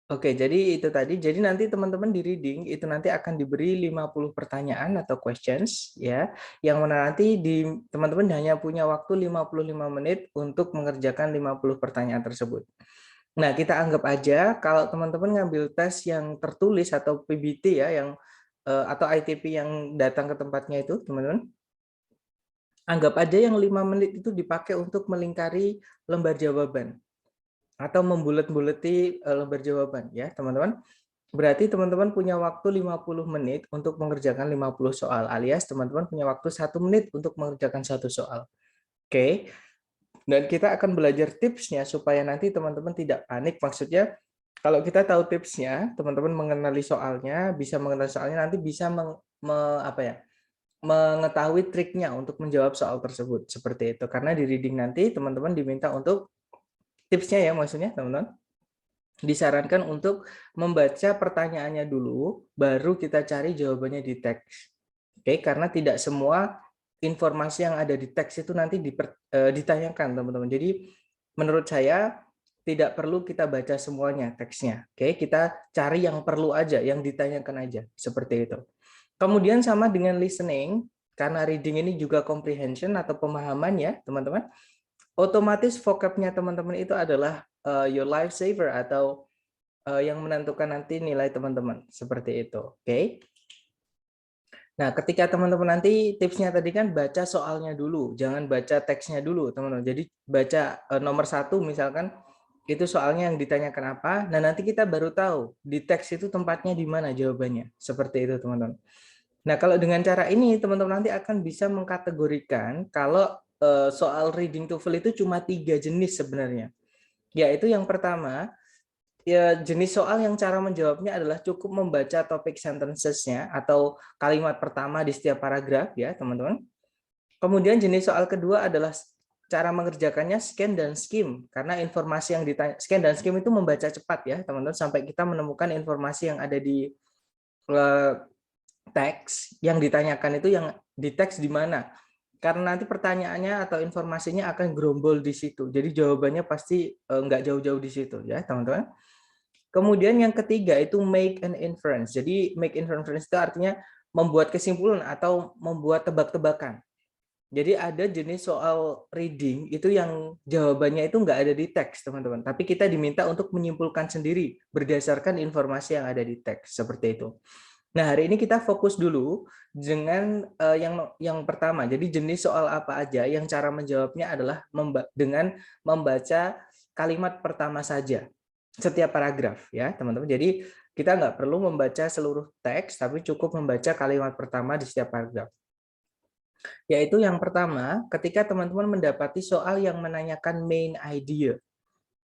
Oke, jadi itu tadi. Jadi nanti teman-teman di reading itu nanti akan diberi 50 pertanyaan atau questions ya, yang mana nanti teman-teman hanya punya waktu 55 menit untuk mengerjakan 50 pertanyaan tersebut. Nah, kita anggap aja kalau teman-teman ngambil tes yang tertulis atau PBT ya, yang atau ITP yang datang ke tempatnya itu, teman-teman. Anggap aja yang 5 menit itu dipakai untuk melingkari lembar jawaban atau membulet-buleti lembar jawaban ya, teman-teman. Berarti teman-teman punya waktu 50 menit untuk mengerjakan 50 soal, alias teman-teman punya waktu 1 menit untuk mengerjakan satu soal. Oke, dan kita akan belajar tipsnya supaya nanti teman-teman tidak panik. Maksudnya, kalau kita tahu tipsnya, teman-teman mengenali soalnya, bisa mengenali soalnya, nanti bisa mengetahui triknya untuk menjawab soal tersebut. Seperti itu. Karena di reading nanti teman-teman diminta untuk tipsnya ya, maksudnya teman-teman disarankan untuk membaca pertanyaannya dulu, baru kita cari jawabannya di teks. Oke, karena tidak semua informasi yang ada di teks itu nanti ditanyakan, teman-teman. Jadi menurut saya tidak perlu kita baca semuanya teksnya. Oke, kita cari yang perlu aja, yang ditanyakan aja, seperti itu. Kemudian sama dengan listening, karena reading ini juga comprehension atau pemahaman ya, teman-teman. Otomatis vocabnya teman-teman itu adalah your life saver atau yang menentukan nanti nilai teman-teman, seperti itu. Oke. Nah, ketika teman-teman nanti tipsnya tadi kan baca soalnya dulu, jangan baca teksnya dulu, teman-teman. Jadi baca nomor 1 misalkan itu soalnya yang ditanyakan apa. Nah, nanti kita baru tahu di teks itu tempatnya di mana jawabannya. Seperti itu, teman-teman. Nah, kalau dengan cara ini teman-teman nanti akan bisa mengkategorikan kalau soal reading TOEFL itu cuma 3 jenis sebenarnya. Yaitu yang pertama, ya, jenis soal yang cara menjawabnya adalah cukup membaca topik sentences-nya atau kalimat pertama di setiap paragraf ya, teman-teman. Kemudian jenis soal kedua adalah cara mengerjakannya scan dan skim, karena informasi yang ditanya scan dan skim itu membaca cepat ya, teman-teman, sampai kita menemukan informasi yang ada di teks yang ditanyakan itu yang di teks di mana. Karena nanti pertanyaannya atau informasinya akan gerombol di situ. Jadi jawabannya pasti nggak jauh-jauh di situ ya, teman-teman. Kemudian yang ketiga itu make an inference. Jadi make inference itu artinya membuat kesimpulan atau membuat tebak-tebakan. Jadi ada jenis soal reading itu yang jawabannya itu nggak ada di teks, teman-teman. Tapi kita diminta untuk menyimpulkan sendiri berdasarkan informasi yang ada di teks, seperti itu. Nah, hari ini kita fokus dulu dengan yang pertama. Jadi jenis soal apa aja yang cara menjawabnya adalah dengan membaca kalimat pertama saja setiap paragraf ya, teman-teman. Jadi kita nggak perlu membaca seluruh teks, tapi cukup membaca kalimat pertama di setiap paragraf. Yaitu yang pertama, ketika teman-teman mendapati soal yang menanyakan main idea.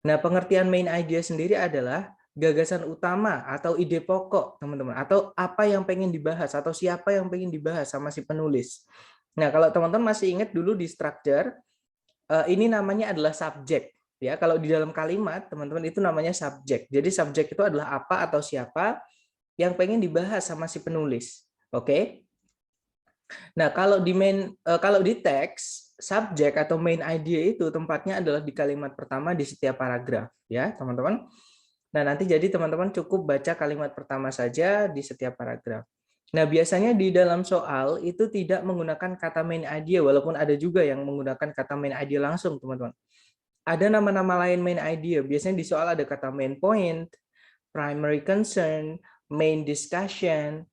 Nah, pengertian main idea sendiri adalah gagasan utama atau ide pokok, teman-teman. Atau apa yang pengen dibahas, atau siapa yang pengen dibahas sama si penulis. Nah, kalau teman-teman masih ingat dulu di structure, ini namanya adalah subjek. Ya, kalau di dalam kalimat, teman-teman itu namanya subjek. Jadi subjek itu adalah apa atau siapa yang pengen dibahas sama si penulis. Oke? Nah, kalau di teks, subjek atau main idea itu tempatnya adalah di kalimat pertama di setiap paragraf, ya, teman-teman. Nah, nanti jadi teman-teman cukup baca kalimat pertama saja di setiap paragraf. Nah, biasanya di dalam soal itu tidak menggunakan kata main idea, walaupun ada juga yang menggunakan kata main idea langsung, teman-teman. Ada nama-nama lain main idea. Biasanya di soal ada kata main point, primary concern, main discussion,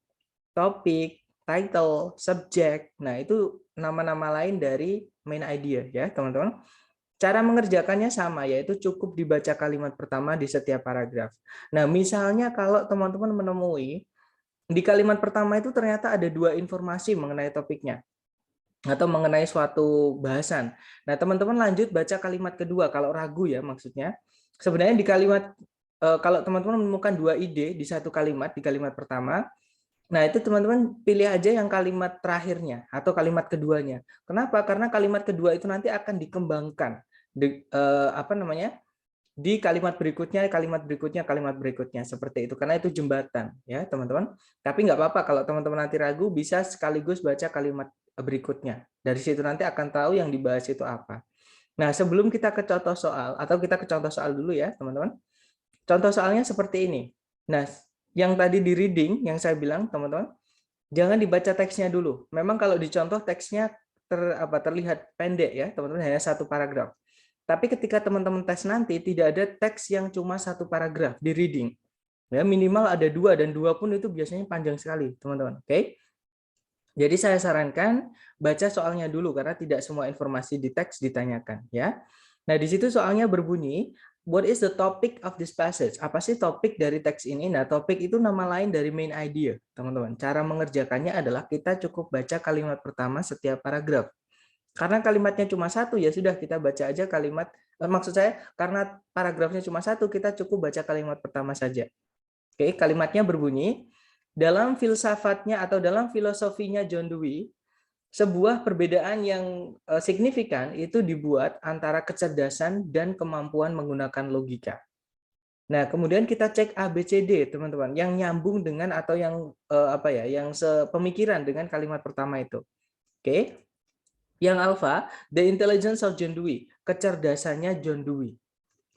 topik, title, subject. Nah, itu nama-nama lain dari main idea ya, teman-teman. Cara mengerjakannya sama, yaitu cukup dibaca kalimat pertama di setiap paragraf. Nah, misalnya kalau teman-teman menemui di kalimat pertama itu ternyata ada 2 informasi mengenai topiknya atau mengenai suatu bahasan. Nah, teman-teman lanjut baca kalimat kedua kalau ragu ya maksudnya. Sebenarnya di kalimat kalau teman-teman menemukan 2 ide di satu kalimat di kalimat pertama, nah, itu teman-teman pilih aja yang kalimat terakhirnya atau kalimat keduanya. Kenapa? Karena kalimat kedua itu nanti akan dikembangkan di kalimat berikutnya, kalimat berikutnya, kalimat berikutnya seperti itu. Karena itu jembatan, ya teman-teman. Tapi nggak apa-apa kalau teman-teman nanti ragu, bisa sekaligus baca kalimat berikutnya. Dari situ nanti akan tahu yang dibahas itu apa. Nah, sebelum kita ke contoh soal atau kita ke contoh soal dulu ya, teman-teman. Contoh soalnya seperti ini. Nah, yang tadi di reading, yang saya bilang, teman-teman, jangan dibaca teksnya dulu. Memang kalau dicontoh teksnya terlihat pendek ya, teman-teman, hanya satu paragraf. Tapi ketika teman-teman tes nanti, tidak ada teks yang cuma satu paragraf di reading. Ya, minimal ada dua, dan dua pun itu biasanya panjang sekali, teman-teman. Oke? Jadi saya sarankan baca soalnya dulu, karena tidak semua informasi di teks ditanyakan. Ya. Nah, di situ soalnya berbunyi, what is the topic of this passage? Apa sih topik dari teks ini? Nah, topik itu nama lain dari main idea, teman-teman. Cara mengerjakannya adalah kita cukup baca kalimat pertama setiap paragraf. Karena kalimatnya cuma satu, ya sudah kita baca aja kalimat, maksud saya karena paragrafnya cuma satu, kita cukup baca kalimat pertama saja. Oke, kalimatnya berbunyi, dalam filsafatnya atau dalam filosofinya John Dewey, sebuah perbedaan yang signifikan itu dibuat antara kecerdasan dan kemampuan menggunakan logika. Nah, kemudian kita cek A, B, C, D, teman-teman, yang nyambung dengan atau yang yang sepemikiran dengan kalimat pertama itu. Oke. Yang alfa, the intelligence of John Dewey, kecerdasannya John Dewey.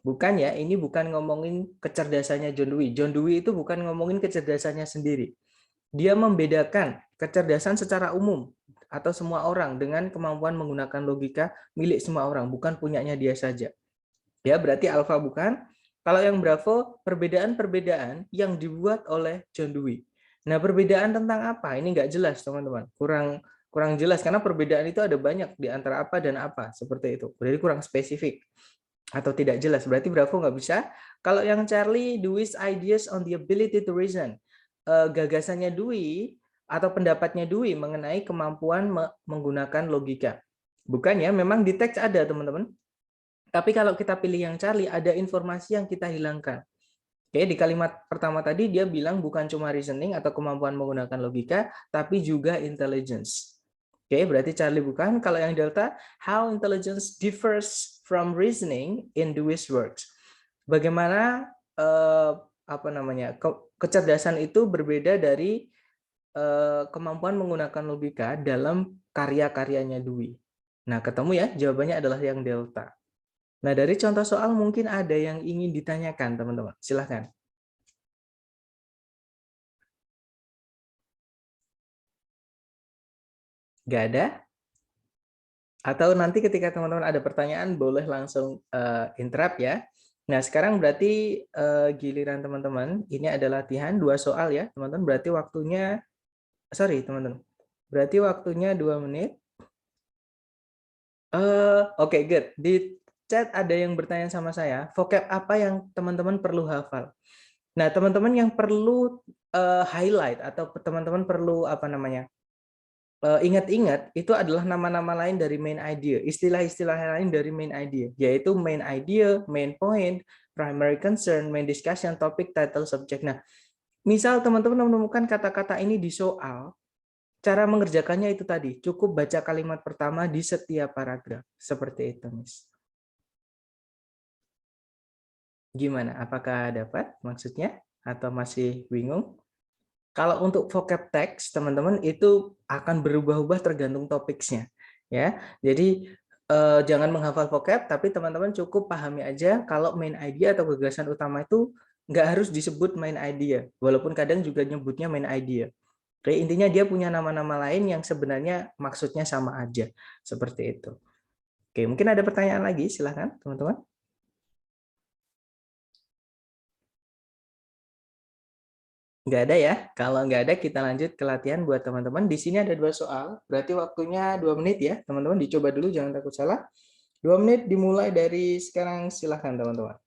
Bukan ya, ini bukan ngomongin kecerdasannya John Dewey. John Dewey itu bukan ngomongin kecerdasannya sendiri. Dia membedakan kecerdasan secara umum atau semua orang dengan kemampuan menggunakan logika milik semua orang, bukan punyanya dia saja. Ya, berarti alfa bukan. Kalau yang Bravo, perbedaan-perbedaan yang dibuat oleh John Dewey. Nah, perbedaan tentang apa? Ini nggak jelas, teman-teman. Kurang kurang jelas karena perbedaan itu ada banyak di antara apa dan apa, seperti itu. Jadi kurang spesifik atau tidak jelas. Berarti Bravo nggak bisa. Kalau yang Charlie, Dewey's ideas on the ability to reason. Gagasannya Dewey atau pendapatnya Dewey mengenai kemampuan menggunakan logika. Bukan ya, memang di teks ada, teman-teman. Tapi kalau kita pilih yang Charlie, ada informasi yang kita hilangkan. Oke, di kalimat pertama tadi dia bilang bukan cuma reasoning atau kemampuan menggunakan logika, tapi juga intelligence. Oke, berarti Charlie bukan. Kalau yang Delta, how intelligence differs from reasoning in Dewey's works. Bagaimana kecerdasan itu berbeda dari kemampuan menggunakan logika dalam karya-karyanya Dewey. Nah, ketemu ya, jawabannya adalah yang Delta. Nah, dari contoh soal mungkin ada yang ingin ditanyakan, teman-teman. Silahkan. Nggak ada? Atau nanti ketika teman-teman ada pertanyaan, boleh langsung interrupt ya. Nah, sekarang berarti giliran teman-teman. Ini ada latihan 2 soal ya, teman-teman. Berarti waktunya, sorry teman-teman. Berarti waktunya 2 menit. Oke, good. Di chat ada yang bertanya sama saya, vocab apa yang teman-teman perlu hafal? Nah, teman-teman yang perlu highlight atau teman-teman perlu ingat-ingat itu adalah nama-nama lain dari main idea, istilah-istilah lain dari main idea, yaitu main idea, main point, primary concern, main discussion, topic, title, subject. Nah, misal teman-teman menemukan kata-kata ini di soal, cara mengerjakannya itu tadi, cukup baca kalimat pertama di setiap paragraf. Seperti itu, Miss. Gimana? Apakah dapat maksudnya? Atau masih bingung? Kalau untuk vocab text, teman-teman itu akan berubah-ubah tergantung topiknya, ya. Jadi jangan menghafal vocab, tapi teman-teman cukup pahami aja kalau main idea atau gagasan utama itu nggak harus disebut main idea, walaupun kadang juga nyebutnya main idea. Oke, intinya dia punya nama-nama lain yang sebenarnya maksudnya sama aja, seperti itu. Oke, mungkin ada pertanyaan lagi, silahkan teman-teman. Nggak ada ya. Kalau nggak ada, kita lanjut ke latihan buat teman-teman. Di sini ada 2 soal. Berarti waktunya 2 menit ya. Teman-teman dicoba dulu, jangan takut salah. 2 menit dimulai dari sekarang. Silahkan teman-teman.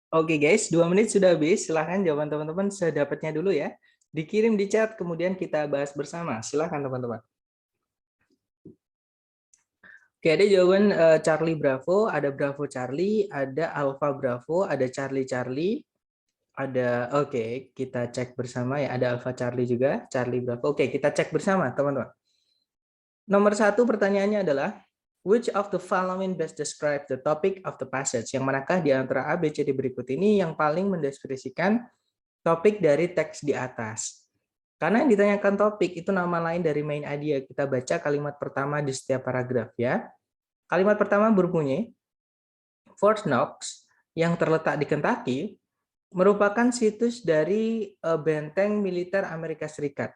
Oke guys, 2 menit sudah habis. Silahkan jawaban teman-teman sedapatnya dulu ya. Dikirim di chat, kemudian kita bahas bersama. Silahkan teman-teman. Oke, ada jawaban Charlie Bravo, ada Bravo Charlie, ada Alpha Bravo, ada Charlie Charlie, ada, oke, kita cek bersama ya. Ada Alpha Charlie juga, Charlie Bravo. Oke, kita cek bersama teman-teman. Nomor 1 pertanyaannya adalah, which of the following best describe the topic of the passage? Yang manakah di antara A, B, C, D berikut ini yang paling mendeskripsikan topik dari teks di atas? Karena yang ditanyakan topik itu nama lain dari main idea. Kita baca kalimat pertama di setiap paragraf ya. Kalimat pertama berbunyi, Fort Knox yang terletak di Kentucky merupakan situs dari benteng militer Amerika Serikat.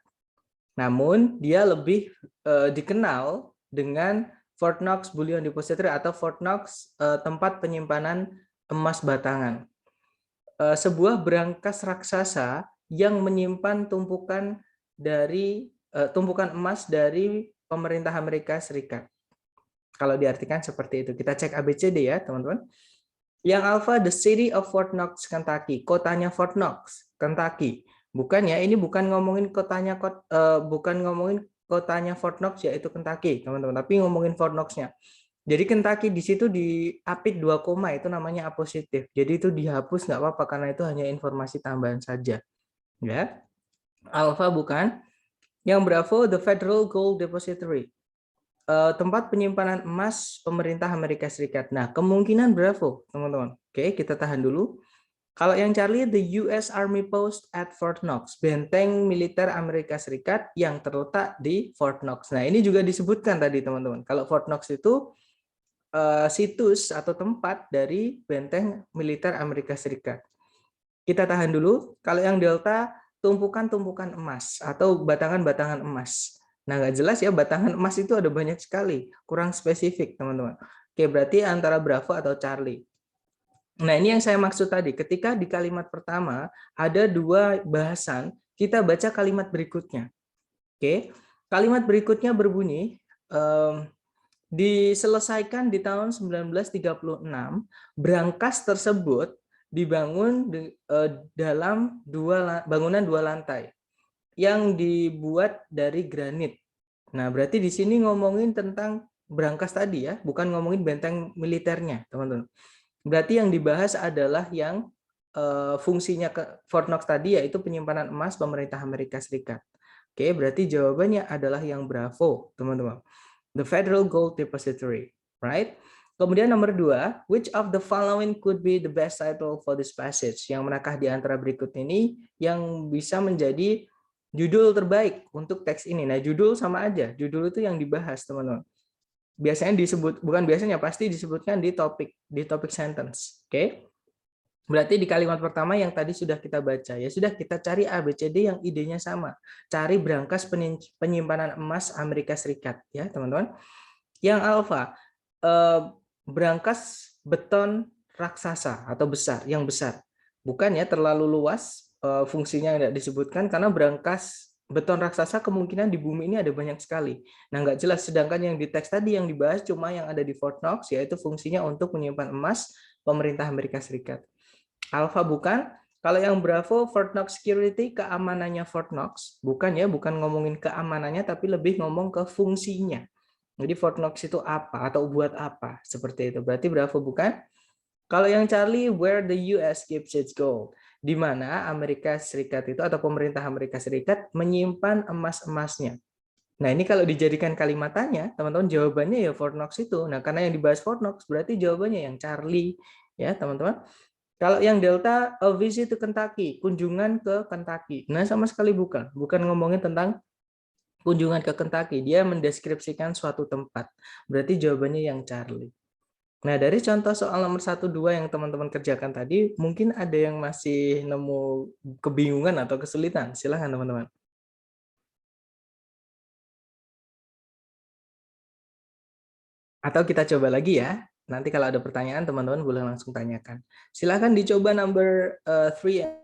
Namun dia lebih dikenal dengan Fort Knox Bullion Depository atau Fort Knox tempat penyimpanan emas batangan. Sebuah berangkas raksasa yang menyimpan tumpukan emas dari pemerintah Amerika Serikat. Kalau diartikan seperti itu. Kita cek ABCD ya, teman-teman. Yang alpha, the city of Fort Knox, Kentucky. Kotanya Fort Knox, Kentucky. Bukan ya, ini bukan ngomongin kotanya Fort Knox yaitu Kentucky, teman-teman, tapi ngomongin Fort Knox-nya. Jadi Kentucky di situ diapit 2 koma, itu namanya apositif. Jadi itu dihapus nggak apa-apa karena itu hanya informasi tambahan saja. Ya. Alpha bukan. Yang Bravo, the Federal Gold Depository. Tempat penyimpanan emas pemerintah Amerika Serikat. Nah, kemungkinan Bravo, teman-teman. Oke, kita tahan dulu. Kalau yang Charlie, the US Army Post at Fort Knox, benteng militer Amerika Serikat yang terletak di Fort Knox. Nah, ini juga disebutkan tadi, teman-teman. Kalau Fort Knox itu situs atau tempat dari benteng militer Amerika Serikat. Kita tahan dulu. Kalau yang Delta, tumpukan-tumpukan emas atau batangan-batangan emas. Nah, nggak jelas ya, batangan emas itu ada banyak sekali. Kurang spesifik, teman-teman. Oke, berarti antara Bravo atau Charlie. Nah, ini yang saya maksud tadi. Ketika di kalimat pertama ada 2 bahasan, kita baca kalimat berikutnya. Oke, kalimat berikutnya berbunyi, diselesaikan di tahun 1936, brankas tersebut dibangun dalam bangunan 2 lantai yang dibuat dari granit. Nah, berarti di sini ngomongin tentang brankas tadi ya, bukan ngomongin benteng militernya, teman-teman. Berarti yang dibahas adalah yang fungsinya ke Fort Knox tadi, yaitu penyimpanan emas pemerintah Amerika Serikat. Oke, berarti jawabannya adalah yang Bravo, teman-teman. The Federal Gold Depository, right? Kemudian nomor 2, which of the following could be the best title for this passage? Yang manakah di antara berikut ini yang bisa menjadi judul terbaik untuk teks ini? Nah, judul sama aja. Judul itu yang dibahas, teman-teman. Biasanya disebut, bukan biasanya, pasti disebutkan di topik sentence. Oke? Berarti di kalimat pertama yang tadi sudah kita baca, ya sudah kita cari A, B, C, D yang idenya sama. Cari brankas penyimpanan emas Amerika Serikat, ya teman-teman. Yang alfa, brankas beton raksasa atau besar, yang besar. Bukan ya terlalu luas fungsinya tidak disebutkan karena brankas beton raksasa kemungkinan di bumi ini ada banyak sekali. Nah, nggak jelas. Sedangkan yang di teks tadi yang dibahas cuma yang ada di Fort Knox, yaitu fungsinya untuk menyimpan emas pemerintah Amerika Serikat. Alpha bukan. Kalau yang Bravo, Fort Knox Security, keamanannya Fort Knox. Bukan ya, bukan ngomongin keamanannya, tapi lebih ngomong ke fungsinya. Jadi Fort Knox itu apa atau buat apa? Seperti itu. Berarti Bravo bukan. Kalau yang Charlie, where the US keeps its gold. Di mana Amerika Serikat itu atau pemerintah Amerika Serikat menyimpan emas-emasnya. Nah, ini kalau dijadikan kalimat tanya, teman-teman jawabannya ya Fort Knox itu. Nah, karena yang dibahas Fort Knox berarti jawabannya yang Charlie, ya, teman-teman. Kalau yang Delta, a visit to Kentucky, kunjungan ke Kentucky. Nah, sama sekali bukan. Bukan ngomongin tentang kunjungan ke Kentucky. Dia mendeskripsikan suatu tempat. Berarti jawabannya yang Charlie. Nah, dari contoh soal nomor 1, 2 yang teman-teman kerjakan tadi, mungkin ada yang masih nemu kebingungan atau kesulitan. Silahkan, teman-teman. Atau kita coba lagi ya. Nanti kalau ada pertanyaan, teman-teman boleh langsung tanyakan. Silahkan dicoba number 3.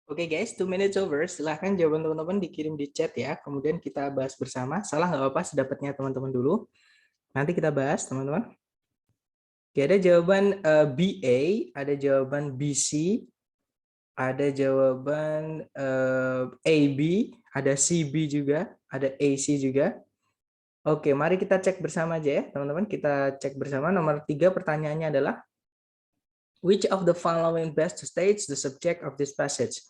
Oke guys, 2 minutes over. Silahkan jawaban teman-teman dikirim di chat ya. Kemudian kita bahas bersama. Salah nggak apa-apa, sedapatnya teman-teman dulu. Nanti kita bahas, teman-teman. Oke, ada jawaban BA, ada jawaban BC, ada jawaban AB, ada CB juga, ada AC juga. Oke, mari kita cek bersama aja ya, teman-teman. Kita cek bersama. Nomor 3 pertanyaannya adalah, which of the following best states the subject of this passage?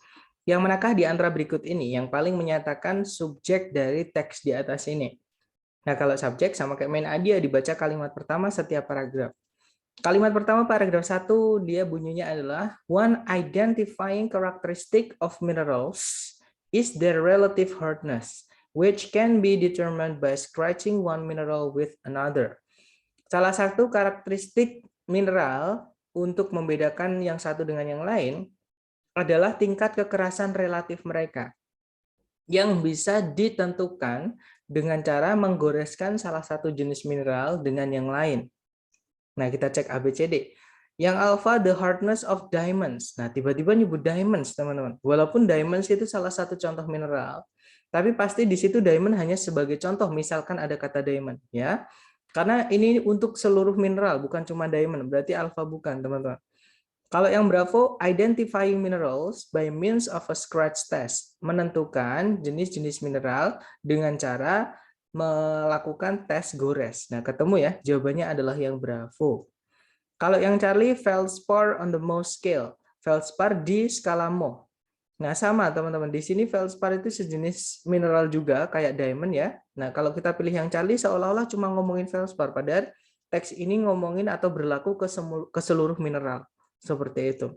Yang manakah di antara berikut ini yang paling menyatakan subjek dari teks di atas ini? Nah, kalau subjek sama kayak main idea, dibaca kalimat pertama setiap paragraf. Kalimat pertama paragraf 1 dia bunyinya adalah one identifying characteristic of minerals is their relative hardness, which can be determined by scratching one mineral with another. Salah satu karakteristik mineral untuk membedakan yang satu dengan yang lain adalah tingkat kekerasan relatif mereka yang bisa ditentukan dengan cara menggoreskan salah satu jenis mineral dengan yang lain. Nah, kita cek ABCD. Yang alpha, the hardness of diamonds. Nah, tiba-tiba nyebut diamonds, teman-teman. Walaupun diamonds itu salah satu contoh mineral, tapi pasti di situ diamond hanya sebagai contoh, misalkan ada kata diamond, ya. Karena ini untuk seluruh mineral, bukan cuma diamond, berarti alpha bukan, teman-teman. Kalau yang Bravo, identifying minerals by means of a scratch test, menentukan jenis-jenis mineral dengan cara melakukan tes gores. Nah, ketemu ya, jawabannya adalah yang Bravo. Kalau yang Charlie, feldspar on the Mohs scale, feldspar di skala Mohs. Nah, sama teman-teman, di sini feldspar itu sejenis mineral juga kayak diamond ya. Nah, kalau kita pilih yang Charlie seolah-olah cuma ngomongin feldspar, padahal teks ini ngomongin atau berlaku ke seluruh mineral. Seperti itu.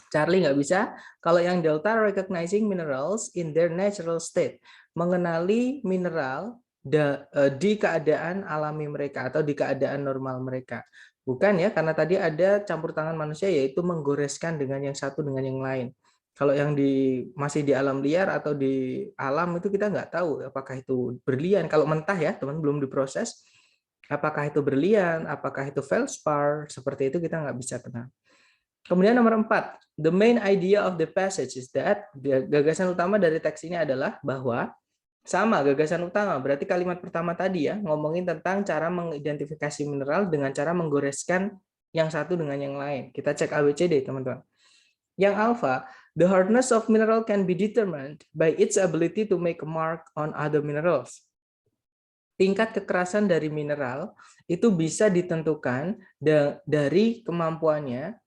Charlie nggak bisa. Kalau yang Delta, recognizing minerals in their natural state, mengenali mineral di keadaan alami mereka atau di keadaan normal mereka. Bukan ya, karena tadi ada campur tangan manusia, yaitu menggoreskan dengan yang satu dengan yang lain. Kalau yang masih di alam liar atau di alam itu kita nggak tahu apakah itu berlian. Kalau mentah ya, teman belum diproses, apakah itu berlian, apakah itu feldspar, seperti itu kita nggak bisa kenal. Kemudian nomor 4, the main idea of the passage is that, gagasan utama dari teks ini adalah bahwa, sama gagasan utama, berarti kalimat pertama tadi ya, ngomongin tentang cara mengidentifikasi mineral dengan cara menggoreskan yang satu dengan yang lain. Kita cek ABCD, teman-teman. Yang alpha, the hardness of mineral can be determined by its ability to make a mark on other minerals. Tingkat kekerasan dari mineral itu bisa ditentukan dari kemampuannya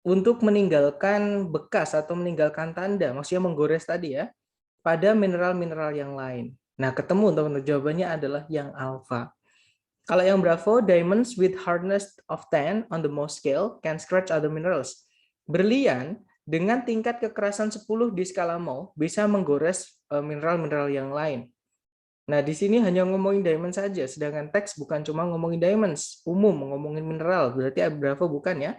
untuk meninggalkan bekas atau meninggalkan tanda, maksudnya menggores tadi ya, pada mineral-mineral yang lain. Nah, ketemu teman-teman, jawabannya adalah yang alpha. Kalau yang Bravo, diamonds with hardness of 10 on the Mohs scale can scratch other minerals. Berlian dengan tingkat kekerasan 10 di skala Mohs bisa menggores mineral-mineral yang lain. Nah, di sini hanya ngomongin diamond saja, sedangkan teks bukan cuma ngomongin diamonds, umum ngomongin mineral, berarti Bravo bukan ya.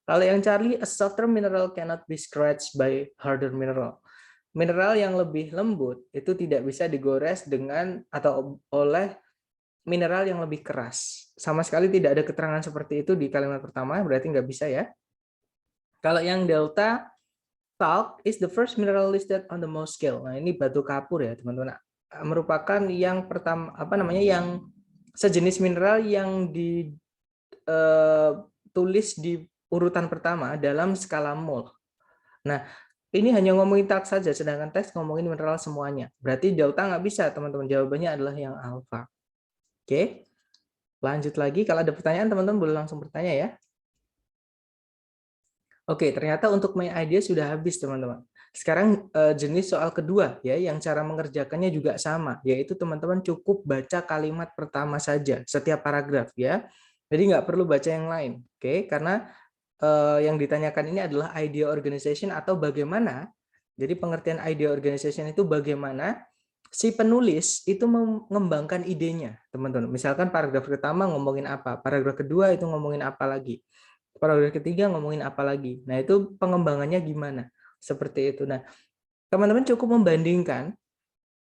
Kalau yang Charlie, a softer mineral cannot be scratched by harder mineral. Mineral yang lebih lembut itu tidak bisa digores dengan atau oleh mineral yang lebih keras. Sama sekali tidak ada keterangan seperti itu di kalimat pertama, berarti nggak bisa ya. Kalau yang Delta, talc is the first mineral listed on the Mohs scale. Nah, ini batu kapur ya, teman-teman. Merupakan yang pertama, yang sejenis mineral yang ditulis di urutan pertama dalam skala mol. Nah, ini hanya ngomongin talc saja, sedangkan teks ngomongin mineral semuanya. Berarti delta nggak bisa, teman-teman. Jawabannya adalah yang alfa. Oke, lanjut lagi. Kalau ada pertanyaan, teman-teman boleh langsung bertanya ya. Oke, ternyata untuk main idea sudah habis, teman-teman. Sekarang jenis soal kedua ya, yang cara mengerjakannya juga sama, yaitu teman-teman cukup baca kalimat pertama saja setiap paragraf ya. Jadi nggak perlu baca yang lain, oke? Karena yang ditanyakan ini adalah idea organization atau bagaimana. Jadi pengertian idea organization itu bagaimana si penulis itu mengembangkan idenya, teman-teman. Misalkan paragraf pertama ngomongin apa, paragraf kedua itu ngomongin apa lagi, paragraf ketiga ngomongin apa lagi. Nah, itu pengembangannya gimana? Seperti itu. Nah, teman-teman cukup membandingkan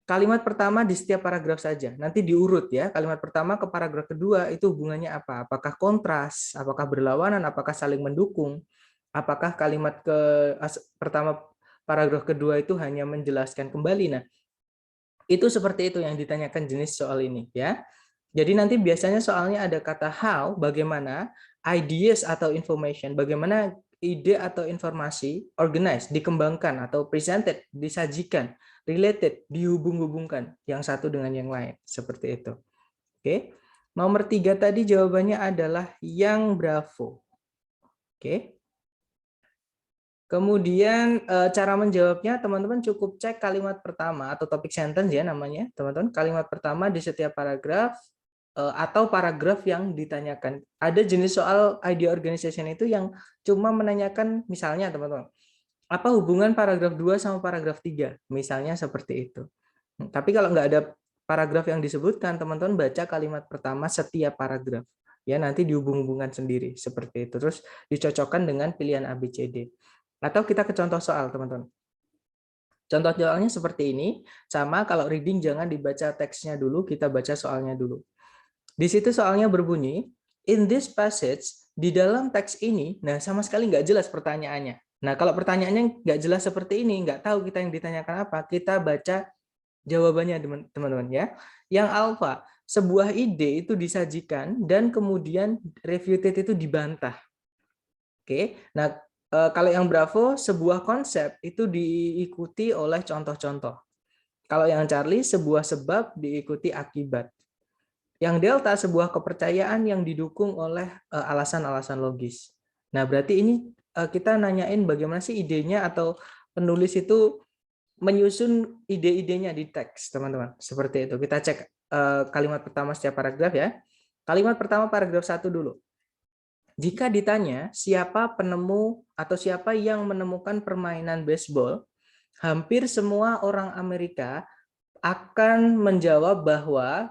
kalimat pertama di setiap paragraf saja. Nanti diurut ya. Kalimat pertama ke paragraf kedua itu hubungannya apa? Apakah kontras? Apakah berlawanan? Apakah saling mendukung? Apakah kalimat pertama paragraf kedua itu hanya menjelaskan kembali. Nah, itu seperti itu yang ditanyakan jenis soal ini ya. Jadi nanti biasanya soalnya ada kata how, bagaimana, ideas atau information, bagaimana ide atau informasi, organize, dikembangkan atau presented, disajikan, related, dihubung-hubungkan yang satu dengan yang lain. Seperti itu. Oke. Nomor 3 tadi jawabannya adalah yang bravo. Oke. Kemudian cara menjawabnya teman-teman cukup cek kalimat pertama atau topic sentence ya namanya, teman-teman. Kalimat pertama di setiap paragraf atau paragraf yang ditanyakan. Ada jenis soal idea organization itu yang cuma menanyakan misalnya teman-teman, apa hubungan paragraf 2 sama paragraf 3? Misalnya seperti itu. Tapi kalau nggak ada paragraf yang disebutkan, teman-teman baca kalimat pertama setiap paragraf. Ya, nanti dihubung-hubungkan sendiri seperti itu. Terus dicocokkan dengan pilihan A, B, C, D. Atau kita ke contoh soal, teman-teman. Contoh soalnya seperti ini, sama kalau reading jangan dibaca teksnya dulu, kita baca soalnya dulu. Di situ soalnya berbunyi, in this passage, di dalam teks ini, nah sama sekali nggak jelas pertanyaannya. Nah kalau pertanyaannya nggak jelas seperti ini, nggak tahu kita yang ditanyakan apa, kita baca jawabannya teman-teman ya. Yang alpha, sebuah ide itu disajikan dan kemudian refuted itu dibantah. Oke, nah kalau yang Bravo, sebuah konsep itu diikuti oleh contoh-contoh. Kalau yang Charlie, sebuah sebab diikuti akibat. Yang Delta, sebuah kepercayaan yang didukung oleh alasan-alasan logis. Nah, berarti ini kita nanyain bagaimana sih idenya atau penulis itu menyusun ide-idenya di teks, teman-teman. Seperti itu. Kita cek kalimat pertama setiap paragraf ya. Kalimat pertama paragraf 1 dulu. Jika ditanya siapa penemu atau siapa yang menemukan permainan baseball, hampir semua orang Amerika akan menjawab bahwa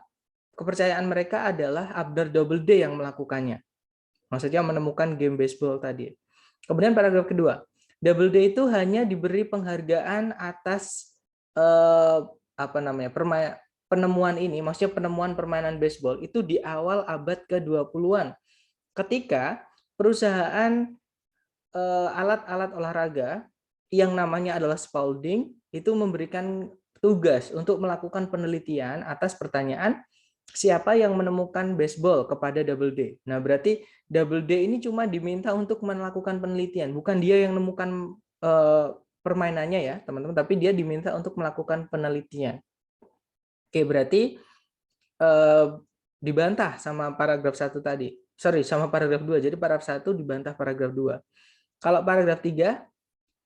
kepercayaan mereka adalah Abner Doubleday yang melakukannya. Maksudnya menemukan game baseball tadi. Kemudian paragraf kedua, Doubleday itu hanya diberi penghargaan atas penemuan ini, maksudnya penemuan permainan baseball itu di awal abad ke-20-an. Ketika perusahaan alat-alat olahraga yang namanya adalah Spalding itu memberikan tugas untuk melakukan penelitian atas pertanyaan siapa yang menemukan baseball kepada Doubleday. Nah, berarti Doubleday ini cuma diminta untuk melakukan penelitian, bukan dia yang menemukan permainannya ya, teman-teman, tapi dia diminta untuk melakukan penelitian. Oke, berarti dibantah sama paragraf 1 tadi. Sorry, sama paragraf 2. Jadi paragraf 1 dibantah paragraf 2. Kalau paragraf 3,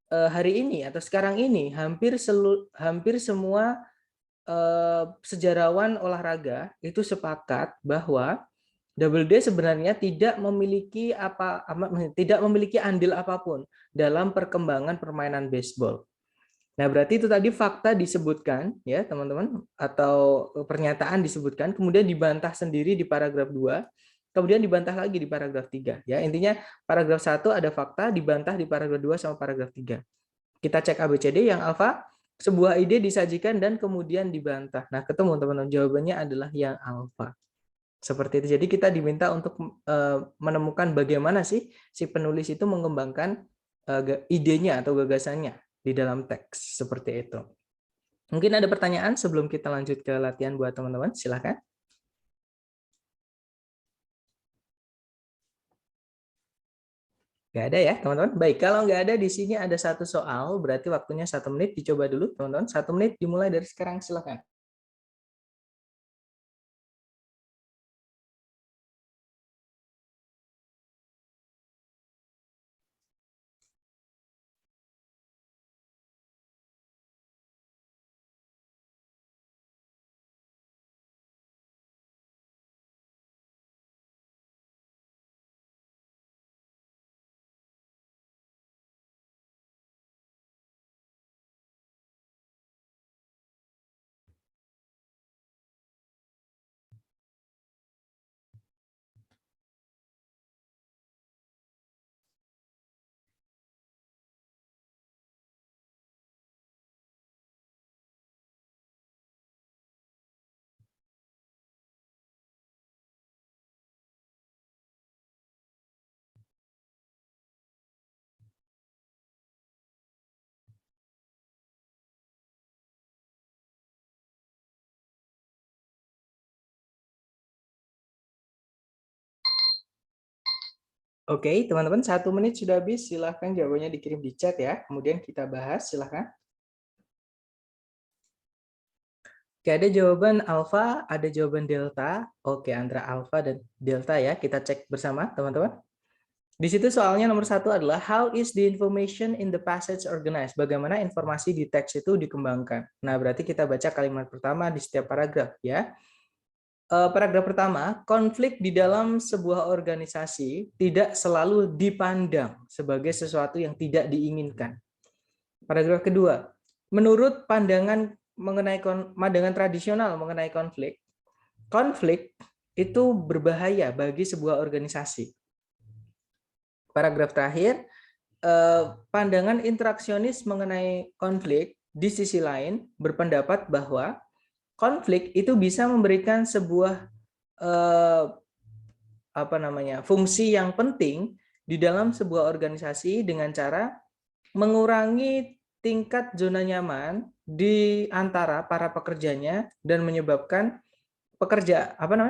hari ini atau sekarang ini hampir semua sejarawan olahraga itu sepakat bahwa Doubleday sebenarnya tidak memiliki andil apapun dalam perkembangan permainan baseball. Nah, berarti itu tadi fakta disebutkan ya, teman-teman, atau pernyataan disebutkan, kemudian dibantah sendiri di paragraf 2, kemudian dibantah lagi di paragraf 3 ya. Intinya paragraf 1 ada fakta, dibantah di paragraf 2 sama paragraf 3. Kita cek ABCD. Yang alfa, sebuah ide disajikan dan kemudian dibantah. Nah, ketemu teman-teman, jawabannya adalah yang alfa. Seperti itu. Jadi kita diminta untuk menemukan bagaimana sih si penulis itu mengembangkan idenya atau gagasannya di dalam teks. Seperti itu. Mungkin ada pertanyaan sebelum kita lanjut ke latihan buat teman-teman. Silakan. Nggak ada ya, teman-teman? Baik, kalau nggak ada di sini ada satu soal, berarti waktunya 1 menit. Dicoba dulu, teman-teman. 1 menit dimulai dari sekarang. Silakan. Oke, teman-teman, 1 menit sudah habis. Silahkan jawabannya dikirim di chat ya. Kemudian kita bahas, silahkan. Oke, ada jawaban alfa, ada jawaban delta. Oke, antara alfa dan delta ya. Kita cek bersama, teman-teman. Di situ soalnya nomor 1 adalah how is the information in the passage organized? Bagaimana informasi di teks itu dikembangkan. Nah, berarti kita baca kalimat pertama di setiap paragraf ya. Paragraf pertama, konflik di dalam sebuah organisasi tidak selalu dipandang sebagai sesuatu yang tidak diinginkan. Paragraf kedua, menurut pandangan tradisional mengenai konflik, konflik itu berbahaya bagi sebuah organisasi. Paragraf terakhir, pandangan interaksionis mengenai konflik di sisi lain berpendapat bahwa konflik itu bisa memberikan sebuah fungsi yang penting di dalam sebuah organisasi dengan cara mengurangi tingkat zona nyaman di antara para pekerjanya dan menyebabkan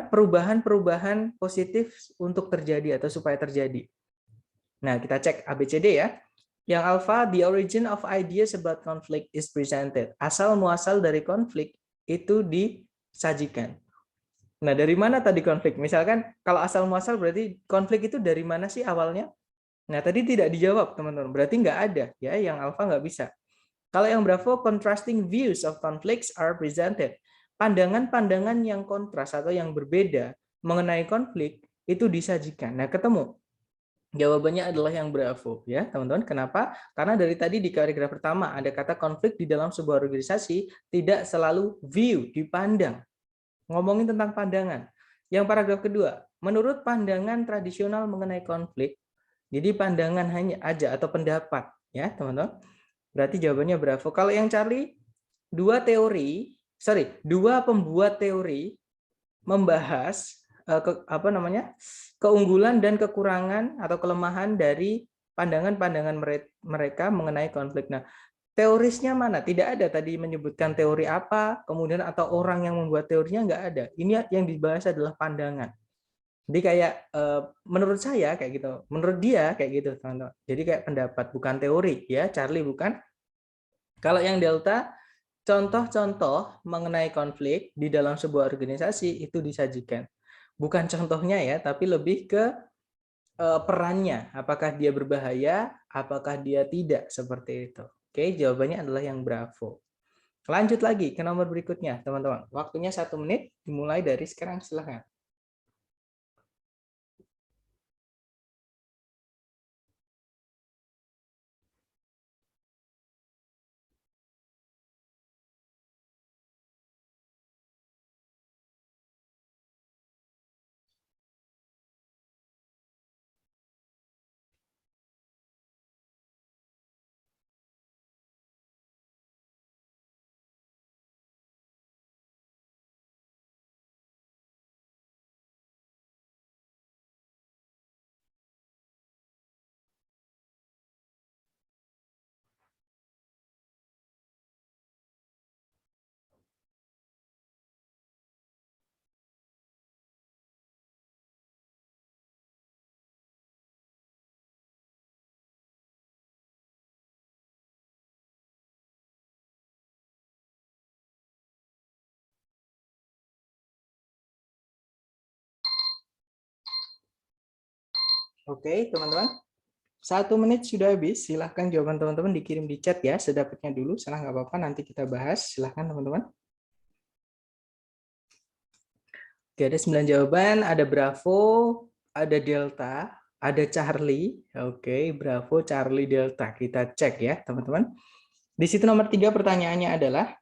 perubahan-perubahan positif untuk terjadi atau supaya terjadi. Nah, kita cek ABCD ya. Yang alpha, the origin of ideas about conflict is presented. Asal muasal dari konflik itu disajikan. Nah, dari mana tadi konflik? Misalkan kalau asal muasal berarti konflik itu dari mana sih awalnya? Nah, tadi tidak dijawab, teman-teman. Berarti nggak ada, ya. Yang alpha nggak bisa. Kalau yang bravo, contrasting views of conflicts are presented. Pandangan-pandangan yang kontras atau yang berbeda mengenai konflik itu disajikan. Nah, ketemu. Jawabannya adalah yang bravo, ya, teman-teman. Kenapa? Karena dari tadi di paragraf pertama ada kata konflik di dalam sebuah organisasi tidak selalu view, dipandang. Ngomongin tentang pandangan. Yang paragraf kedua, menurut pandangan tradisional mengenai konflik, jadi pandangan hanya aja atau pendapat, ya, teman-teman. Berarti jawabannya bravo. Kalau yang Charlie, dua pembuat teori membahas keunggulan dan kekurangan atau kelemahan dari pandangan-pandangan mereka mengenai konflik. Nah, teorisnya mana? Tidak ada tadi menyebutkan teori apa, kemudian atau orang yang membuat teorinya nggak ada. Ini yang dibahas adalah pandangan. Jadi kayak menurut saya kayak gitu, menurut dia kayak gitu, teman-teman. Jadi kayak pendapat, bukan teori, ya, Charlie bukan. Kalau yang delta, contoh-contoh mengenai konflik di dalam sebuah organisasi itu disajikan. Bukan contohnya ya, tapi lebih ke perannya. Apakah dia berbahaya, apakah dia tidak, seperti itu. Oke, jawabannya adalah yang bravo. Lanjut lagi ke nomor berikutnya, teman-teman. Waktunya 1 menit, dimulai dari sekarang, silahkan. Oke, teman-teman. 1 menit sudah habis. Silahkan jawaban teman-teman dikirim di chat ya. Sedapatnya dulu. Salah nggak apa-apa. Nanti kita bahas. Silahkan, teman-teman. Oke, ada 9 jawaban. Ada Bravo, ada Delta, ada Charlie. Oke, Bravo, Charlie, Delta. Kita cek ya, teman-teman. Di situ nomor 3 pertanyaannya adalah,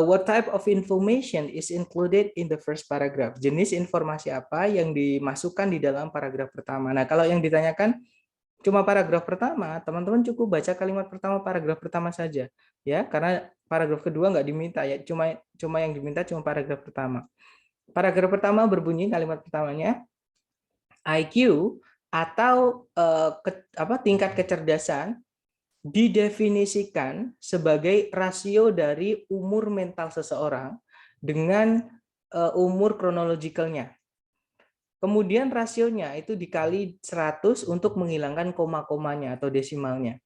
what type of information is included in the first paragraph? Jenis informasi apa yang dimasukkan di dalam paragraf pertama? Nah, kalau yang ditanyakan cuma paragraf pertama, teman-teman cukup baca kalimat pertama paragraf pertama saja, ya, karena paragraf kedua nggak diminta ya, cuma yang diminta cuma paragraf pertama. Paragraf pertama berbunyi kalimat pertamanya, IQ atau tingkat kecerdasan didefinisikan sebagai rasio dari umur mental seseorang dengan umur kronologikalnya. Kemudian rasionya itu dikali 100 untuk menghilangkan koma-komanya atau desimalnya.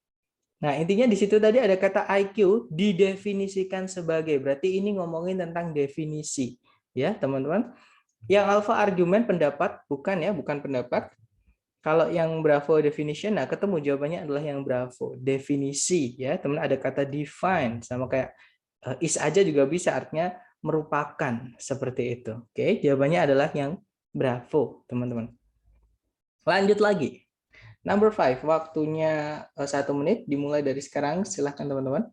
Nah, intinya di situ tadi ada kata IQ didefinisikan sebagai, berarti ini ngomongin tentang definisi. Ya, teman-teman. Yang alpha argumen pendapat, bukan ya, bukan pendapat. Kalau yang Bravo definition, nah ketemu jawabannya adalah yang Bravo definisi ya, teman ada kata define sama kayak is aja juga bisa artinya merupakan seperti itu. Oke, jawabannya adalah yang Bravo, teman-teman. Lanjut lagi. Number 5, waktunya 1 menit dimulai dari sekarang. Silahkan teman-teman.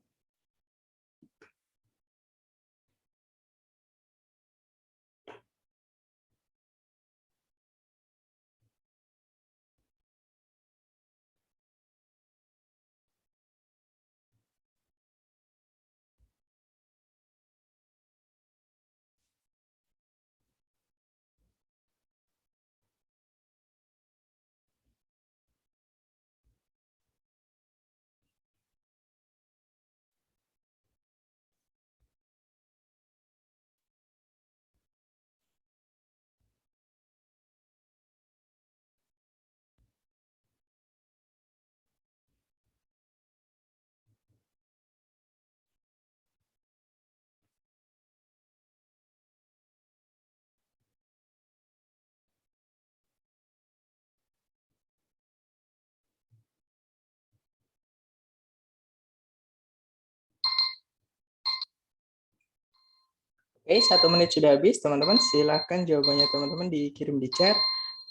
Oke, 1 menit sudah habis, teman-teman. Silahkan jawabannya teman-teman dikirim di chat.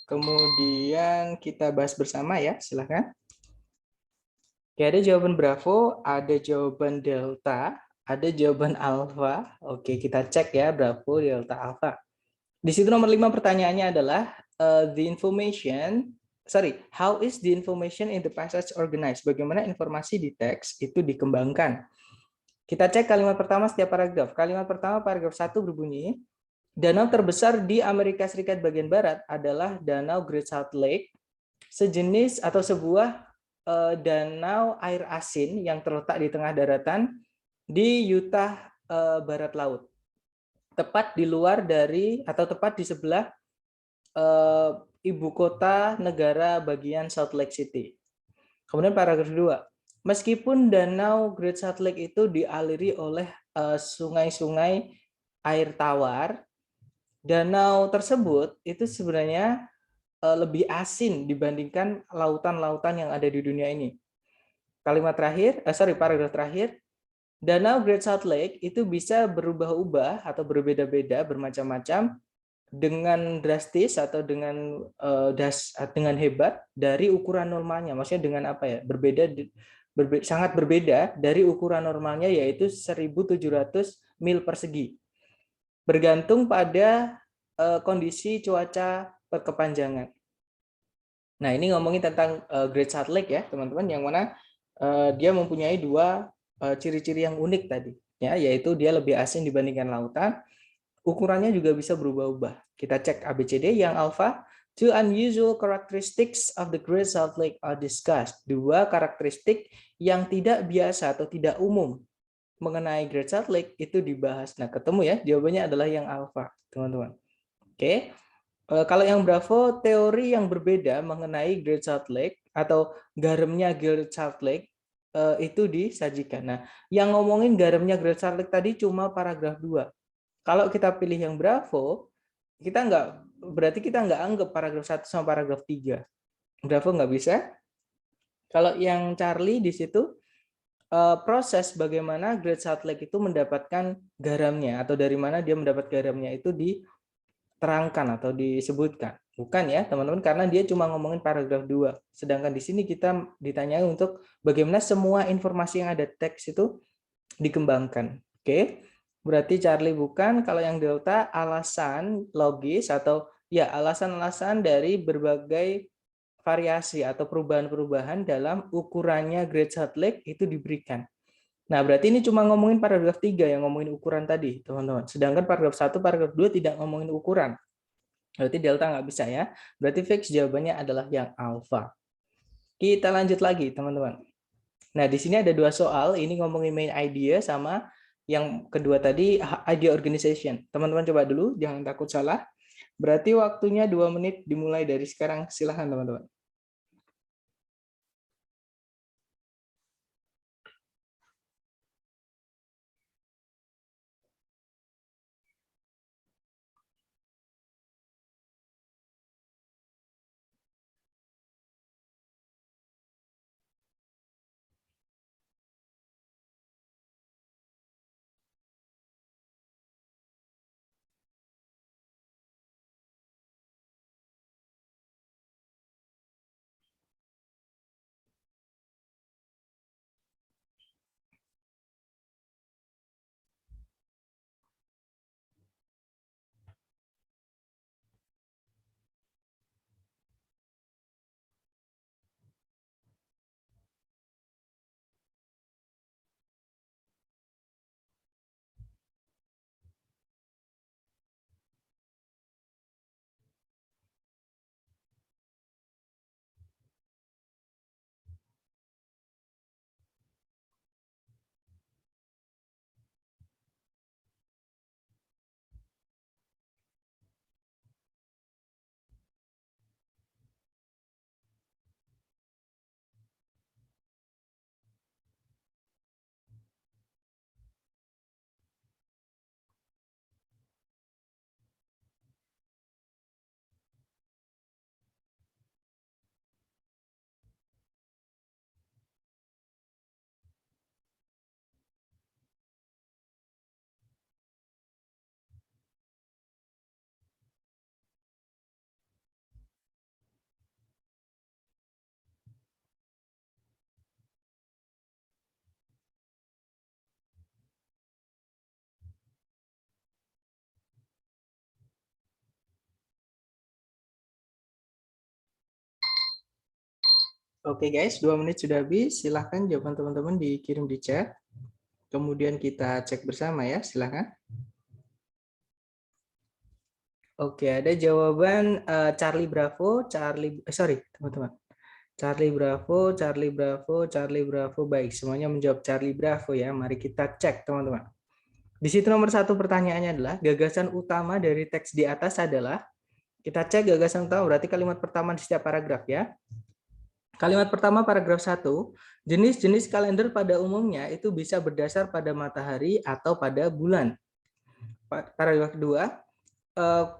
Kemudian kita bahas bersama ya, silahkan. Oke, ada jawaban Bravo, ada jawaban Delta, ada jawaban Alpha. Oke, kita cek ya, Bravo, Delta, Alpha. Di situ nomor 5 pertanyaannya adalah, how is the information in the passage organized? Bagaimana informasi di teks itu dikembangkan? Kita cek kalimat pertama setiap paragraf. Kalimat pertama paragraf 1 berbunyi, danau terbesar di Amerika Serikat bagian barat adalah Danau Great Salt Lake, sejenis atau sebuah danau air asin yang terletak di tengah daratan di Utah barat laut. Tepat di luar dari atau tepat di sebelah ibu kota negara bagian Salt Lake City. Kemudian paragraf 2. Meskipun danau Great Salt Lake itu dialiri oleh sungai-sungai air tawar, danau tersebut itu sebenarnya lebih asin dibandingkan lautan-lautan yang ada di dunia ini. Paragraf terakhir, danau Great Salt Lake itu bisa berubah-ubah atau berbeda-beda, bermacam-macam dengan drastis atau dengan hebat dari ukuran normalnya. Maksudnya dengan apa ya? Sangat berbeda dari ukuran normalnya, yaitu 1.700 mil persegi. Bergantung pada kondisi cuaca berkepanjangan. Nah, ini ngomongin tentang Great Salt Lake ya, teman-teman, yang mana dia mempunyai dua ciri-ciri yang unik tadi, ya, yaitu dia lebih asin dibandingkan lautan. Ukurannya juga bisa berubah-ubah. Kita cek ABCD. Yang alpha, two unusual characteristics of the Great Salt Lake are discussed. Dua karakteristik yang tidak biasa atau tidak umum mengenai Great Salt Lake itu dibahas. Nah, ketemu ya, jawabannya adalah yang alpha, teman-teman. Oke. Kalau yang Bravo, teori yang berbeda mengenai Great Salt Lake atau garamnya Great Salt Lake itu disajikan. Nah, yang ngomongin garamnya Great Salt Lake tadi cuma paragraf 2. Kalau kita pilih yang Bravo, berarti kita nggak anggap paragraf 1 sama paragraf 3. Bravo nggak bisa. Kalau yang Charlie di situ, proses bagaimana Great Salt Lake itu mendapatkan garamnya, atau dari mana dia mendapat garamnya itu diterangkan atau disebutkan. Bukan ya, teman-teman, karena dia cuma ngomongin paragraf 2. Sedangkan di sini kita ditanyai untuk bagaimana semua informasi yang ada teks itu dikembangkan. Oke. Berarti Charlie bukan. Kalau yang Delta, alasan logis atau ya alasan-alasan dari berbagai variasi atau perubahan-perubahan dalam ukurannya Great Salt Lake itu diberikan. Nah, berarti ini cuma ngomongin paragraf 3 yang ngomongin ukuran tadi, teman-teman. Sedangkan paragraf 1, paragraf 2 tidak ngomongin ukuran. Berarti Delta nggak bisa ya. Berarti fix jawabannya adalah yang alpha. Kita lanjut lagi, teman-teman. Nah, di sini ada 2 soal. Ini ngomongin main idea sama yang kedua tadi idea organization. Teman-teman coba dulu, jangan takut salah. Berarti waktunya 2 menit dimulai dari sekarang. Silahkan teman-teman. Oke guys, 2 menit sudah habis. Silahkan jawaban teman-teman dikirim di chat. Kemudian kita cek bersama ya, silahkan. Oke, ada jawaban Charlie Bravo, sorry teman-teman. Charlie Bravo, Charlie Bravo, Charlie Bravo. Baik, semuanya menjawab Charlie Bravo ya. Mari kita cek teman-teman. Di situ nomor 1 pertanyaannya adalah gagasan utama dari teks di atas adalah, kita cek gagasan utama berarti kalimat pertama di setiap paragraf ya. Kalimat pertama paragraf 1, jenis-jenis kalender pada umumnya itu bisa berdasar pada matahari atau pada bulan. Paragraf kedua,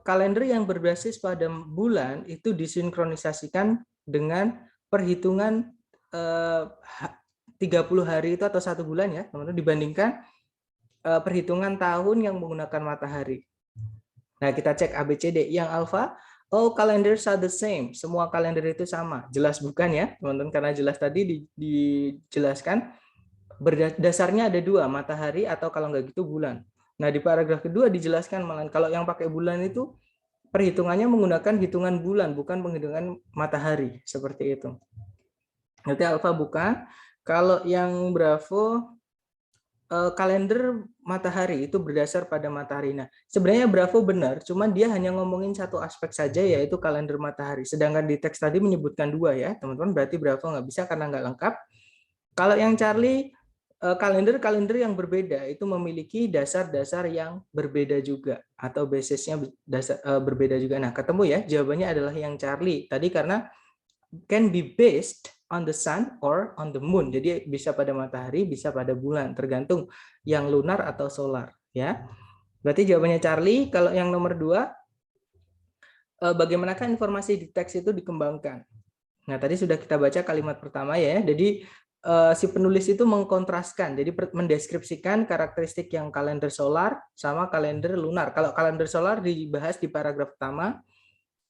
kalender yang berbasis pada bulan itu disinkronisasikan dengan perhitungan 30 hari itu atau 1 bulan ya, teman-teman, dibandingkan perhitungan tahun yang menggunakan matahari. Nah, kita cek ABCD. Yang alfa, all calendars are the same. Semua kalender itu sama. Jelas bukan ya, teman-teman? Karena jelas tadi dijelaskan berdasarnya ada 2, matahari atau kalau nggak gitu bulan. Nah, di paragraf kedua dijelaskan malah kalau yang pakai bulan itu perhitungannya menggunakan hitungan bulan, bukan penghitungan matahari. Seperti itu. Nanti alfa bukan. Kalau yang Bravo, kalender matahari itu berdasar pada matahari. Nah, sebenarnya Bravo benar, cuman dia hanya ngomongin satu aspek saja, yaitu kalender matahari. Sedangkan di teks tadi menyebutkan 2 ya, teman-teman. Berarti Bravo nggak bisa karena nggak lengkap. Kalau yang Charlie, kalender-kalender yang berbeda itu memiliki dasar-dasar yang berbeda juga, atau basisnya berbeda juga. Nah, ketemu ya, jawabannya adalah yang Charlie. Tadi karena can be based on the sun or on the moon. Jadi bisa pada matahari, bisa pada bulan, tergantung yang lunar atau solar ya. Berarti jawabannya Charlie. Kalau yang nomor 2, bagaimanakah informasi di teks itu dikembangkan? Nah, tadi sudah kita baca kalimat pertama ya. Jadi si penulis itu mengkontraskan, jadi mendeskripsikan karakteristik yang kalender solar sama kalender lunar. Kalau kalender solar dibahas di paragraf pertama,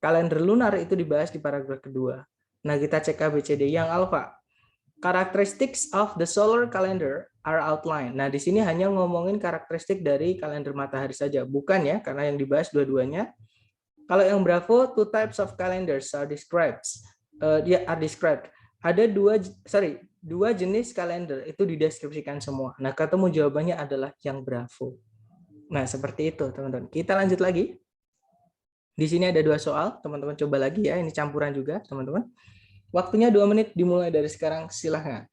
kalender lunar itu dibahas di paragraf kedua. Nah, kita cek ABCD. Yang alfa, characteristics of the solar calendar are outlined. Nah, di sini hanya ngomongin karakteristik dari kalender matahari saja, bukan ya, karena yang dibahas dua-duanya. Kalau yang Bravo, 2 types of calendars are described. Ada 2 jenis kalender itu dideskripsikan semua. Nah, ketemu jawabannya adalah yang Bravo. Nah, seperti itu, teman-teman. Kita lanjut lagi. Di sini ada 2 soal, teman-teman coba lagi ya. Ini campuran juga, teman-teman. Waktunya 2 menit dimulai dari sekarang, silahkan.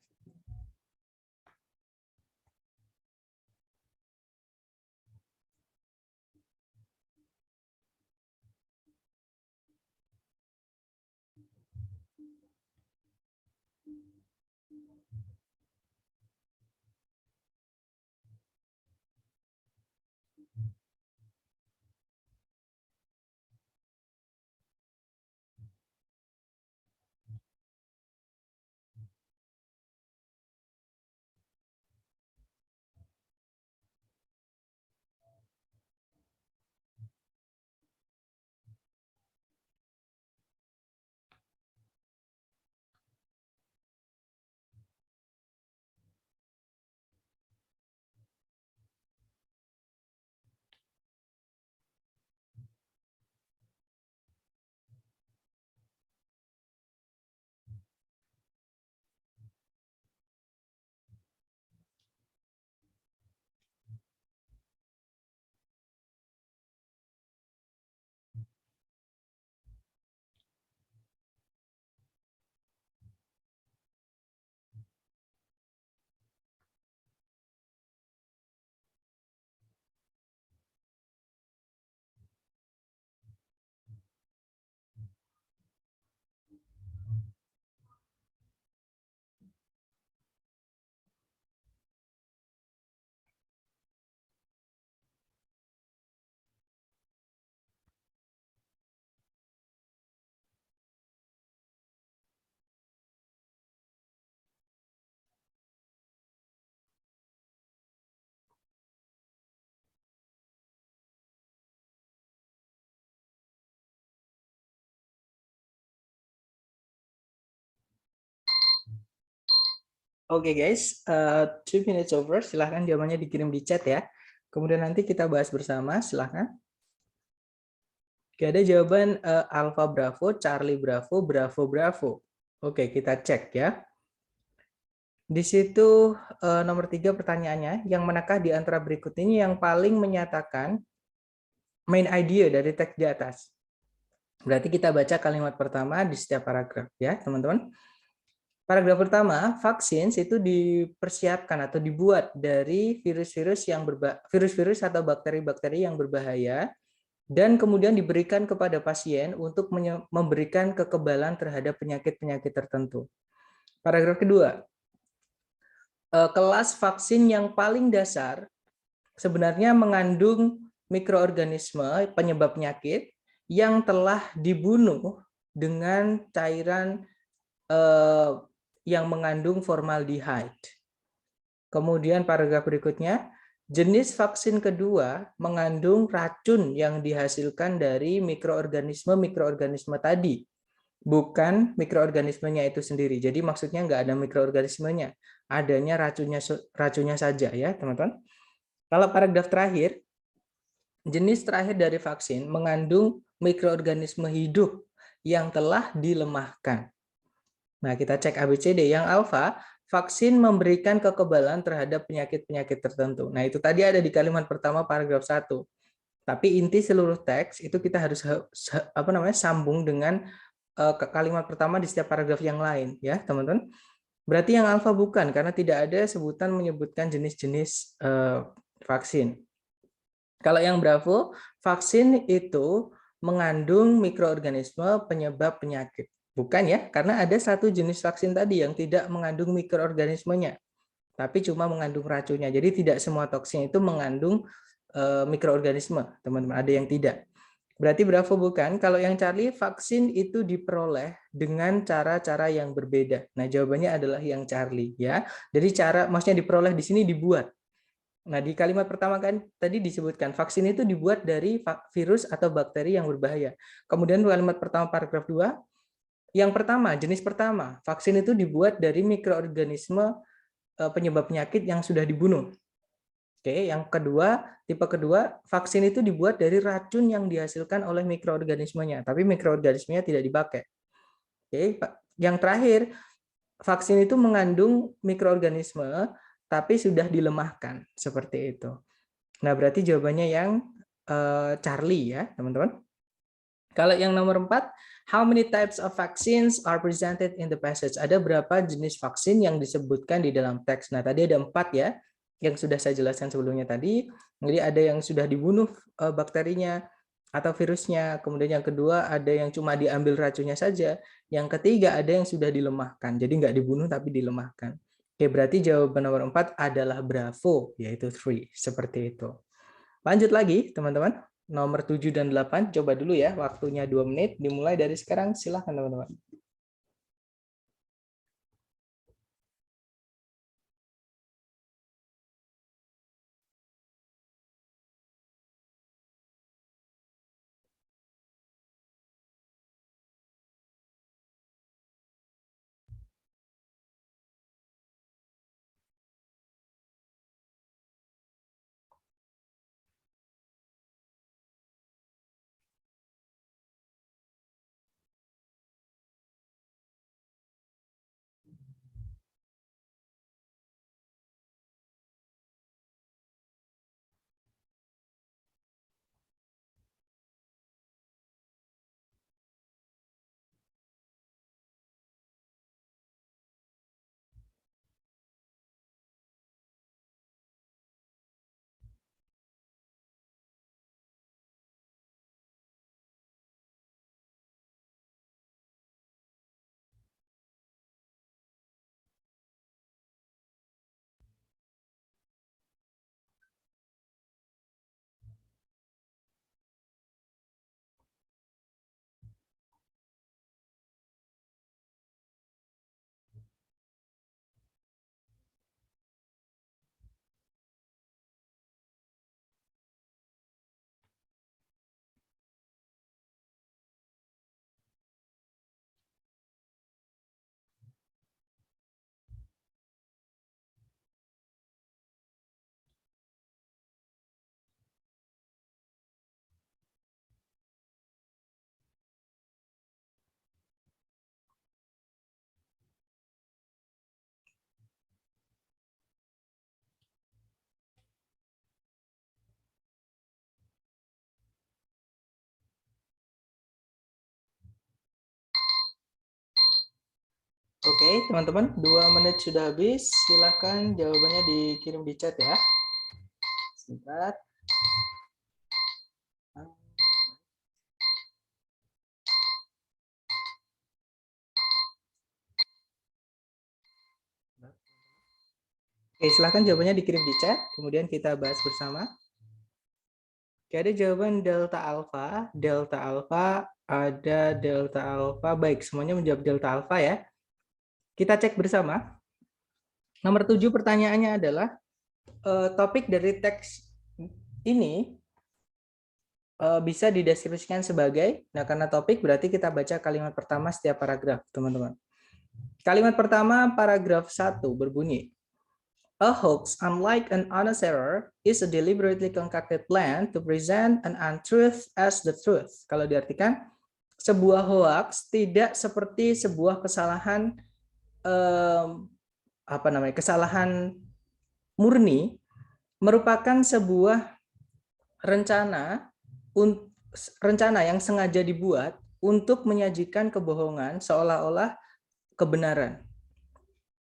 Oke guys, 2 minutes over. Silahkan jawabannya dikirim di chat ya. Kemudian nanti kita bahas bersama. Silahkan. Oke, ada jawaban Alpha Bravo, Charlie Bravo, Bravo Bravo. Oke, kita cek ya. Di situ nomor 3 pertanyaannya, yang manakah di antara berikut ini yang paling menyatakan main idea dari teks di atas? Berarti kita baca kalimat pertama di setiap paragraf ya, teman-teman. Paragraf pertama, vaksin itu dipersiapkan atau dibuat dari virus-virus atau bakteri-bakteri yang berbahaya dan kemudian diberikan kepada pasien untuk memberikan kekebalan terhadap penyakit-penyakit tertentu. Paragraf kedua, kelas vaksin yang paling dasar sebenarnya mengandung mikroorganisme penyebab penyakit yang telah dibunuh dengan cairan yang mengandung formaldehyde. Kemudian paragraf berikutnya, jenis vaksin kedua mengandung racun yang dihasilkan dari mikroorganisme tadi, bukan mikroorganismenya itu sendiri. Jadi maksudnya nggak ada mikroorganismenya, adanya racunnya saja ya teman-teman. Kalau paragraf terakhir, jenis terakhir dari vaksin mengandung mikroorganisme hidup yang telah dilemahkan. Nah, kita cek ABCD. Yang alfa, vaksin memberikan kekebalan terhadap penyakit-penyakit tertentu. Nah, itu tadi ada di kalimat pertama paragraf 1. Tapi inti seluruh teks itu kita harus sambung dengan kalimat pertama di setiap paragraf yang lain ya, teman-teman. Berarti yang alfa bukan karena tidak ada sebutan menyebutkan jenis-jenis vaksin. Kalau yang Bravo, vaksin itu mengandung mikroorganisme penyebab penyakit. Bukan ya, karena ada satu jenis vaksin tadi yang tidak mengandung mikroorganismenya, tapi cuma mengandung racunnya. Jadi tidak semua toksin itu mengandung mikroorganisme, teman-teman. Ada yang tidak. Berarti Bravo bukan. Kalau yang Charlie, vaksin itu diperoleh dengan cara-cara yang berbeda. Nah, jawabannya adalah yang Charlie ya. Jadi maksudnya diperoleh di sini dibuat. Nah, di kalimat pertama kan tadi disebutkan vaksin itu dibuat dari virus atau bakteri yang berbahaya. Kemudian kalimat pertama paragraf 2, yang pertama, jenis pertama, vaksin itu dibuat dari mikroorganisme penyebab penyakit yang sudah dibunuh. Oke, yang kedua, tipe kedua, vaksin itu dibuat dari racun yang dihasilkan oleh mikroorganismenya, tapi mikroorganismenya tidak dipakai. Oke, yang terakhir, vaksin itu mengandung mikroorganisme tapi sudah dilemahkan, seperti itu. Nah, berarti jawabannya yang Charlie ya, teman-teman. Kalau yang nomor 4, how many types of vaccines are presented in the passage? Ada berapa jenis vaksin yang disebutkan di dalam teks? Nah, tadi ada 4 ya, yang sudah saya jelaskan sebelumnya tadi. Jadi ada yang sudah dibunuh bakterinya atau virusnya. Kemudian yang kedua ada yang cuma diambil racunnya saja. Yang ketiga ada yang sudah dilemahkan. Jadi nggak dibunuh tapi dilemahkan. Oke, berarti jawaban nomor 4 adalah Bravo, yaitu 3. Seperti itu. Lanjut lagi, teman-teman. Nomor 7 dan 8, coba dulu ya. Waktunya 2 menit. Dimulai dari sekarang. Silahkan, teman-teman. Oke, teman-teman, 2 menit sudah habis. Silakan jawabannya dikirim di chat ya. Sebentar. Oke, silakan jawabannya dikirim di chat, kemudian kita bahas bersama. Oke, ada jawaban delta alpha, ada delta alpha. Baik, semuanya menjawab delta alpha ya. Kita cek bersama. Nomor 7 pertanyaannya adalah topik dari teks ini bisa dideskripsikan sebagai, nah karena topik berarti kita baca kalimat pertama setiap paragraf, teman-teman. Kalimat pertama paragraf 1 berbunyi, a hoax, unlike an honest error, is a deliberately concocted plan to present an untruth as the truth. Kalau diartikan, sebuah hoax tidak seperti sebuah kesalahan kesalahan murni, merupakan sebuah rencana yang sengaja dibuat untuk menyajikan kebohongan seolah-olah kebenaran.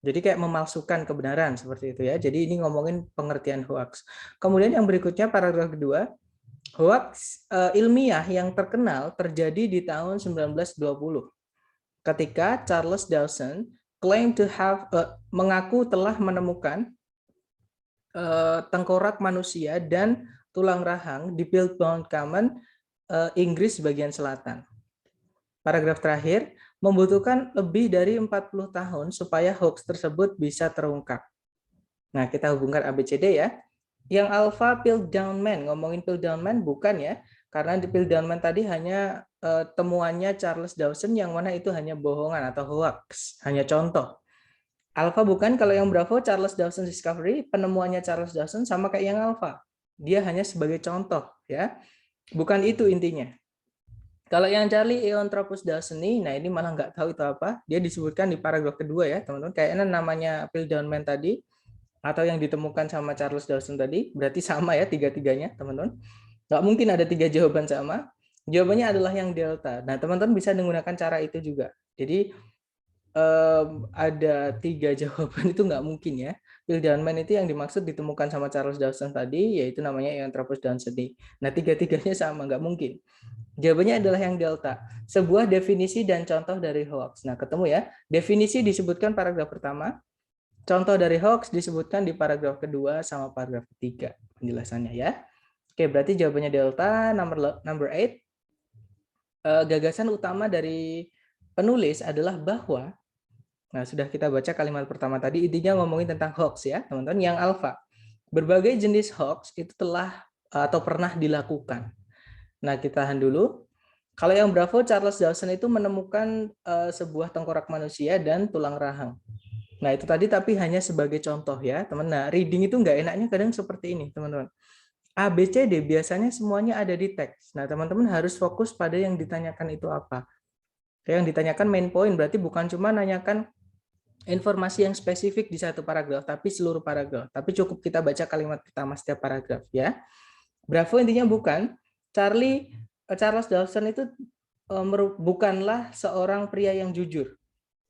Jadi kayak memalsukan kebenaran seperti itu ya. Jadi ini ngomongin pengertian hoax. Kemudian yang berikutnya paragraf kedua, hoax ilmiah yang terkenal terjadi di tahun 1920 ketika Charles Dawson mengaku telah menemukan tengkorak manusia dan tulang rahang di Piltdown Common, Inggris bagian selatan. Paragraf terakhir, membutuhkan lebih dari 40 tahun supaya hoax tersebut bisa terungkap. Nah, kita hubungkan ABCD ya. Yang alpha Piltdown Man, ngomongin Piltdown Man bukan ya, karena di Piltdown Man tadi hanya temuannya Charles Dawson yang mana itu hanya bohongan atau hoax, hanya contoh. Alpha bukan, kalau yang Bravo Charles Dawson Discovery, penemuannya Charles Dawson sama kayak yang Alpha. Dia hanya sebagai contoh ya. Bukan itu intinya. Kalau yang Charlie Eoanthropus dawsoni, nah ini malah nggak tahu itu apa. Dia disebutkan di paragraf kedua ya, teman-teman. Kayaknya namanya Piltdown Man tadi, atau yang ditemukan sama Charles Dawson tadi, berarti sama ya tiga-tiganya, teman-teman. Nggak mungkin ada 3 jawaban sama. Jawabannya adalah yang delta. Nah, teman-teman bisa menggunakan cara itu juga. Jadi, ada 3 jawaban itu nggak mungkin ya. Piltdown Man itu yang dimaksud ditemukan sama Charles Dawson tadi, yaitu namanya Eoanthropus dawsoni. Nah, tiga-tiganya sama, nggak mungkin. Jawabannya adalah yang delta. Sebuah definisi dan contoh dari hoax. Nah, ketemu ya. Definisi disebutkan paragraf pertama. Contoh dari hoax disebutkan di paragraf kedua sama paragraf ketiga. Penjelasannya ya. Oke, berarti jawabannya delta. Number 8. Gagasan utama dari penulis adalah bahwa, nah sudah kita baca kalimat pertama tadi, intinya ngomongin tentang hoax ya, teman-teman. Yang alpha. Berbagai jenis hoax itu telah atau pernah dilakukan. Nah, kita tahan dulu. Kalau yang Bravo, Charles Dawson itu menemukan sebuah tengkorak manusia dan tulang rahang. Nah, itu tadi tapi hanya sebagai contoh ya, teman. Nah, reading itu nggak enaknya kadang seperti ini, teman-teman. A, B, C, D biasanya semuanya ada di teks. Nah, teman-teman harus fokus pada yang ditanyakan itu apa. Yang ditanyakan main point, berarti bukan cuma nanyakan informasi yang spesifik di satu paragraf, tapi seluruh paragraf. Tapi cukup kita baca kalimat pertama setiap paragraf ya. Bravo intinya bukan. Charles Dawson itu bukanlah seorang pria yang jujur.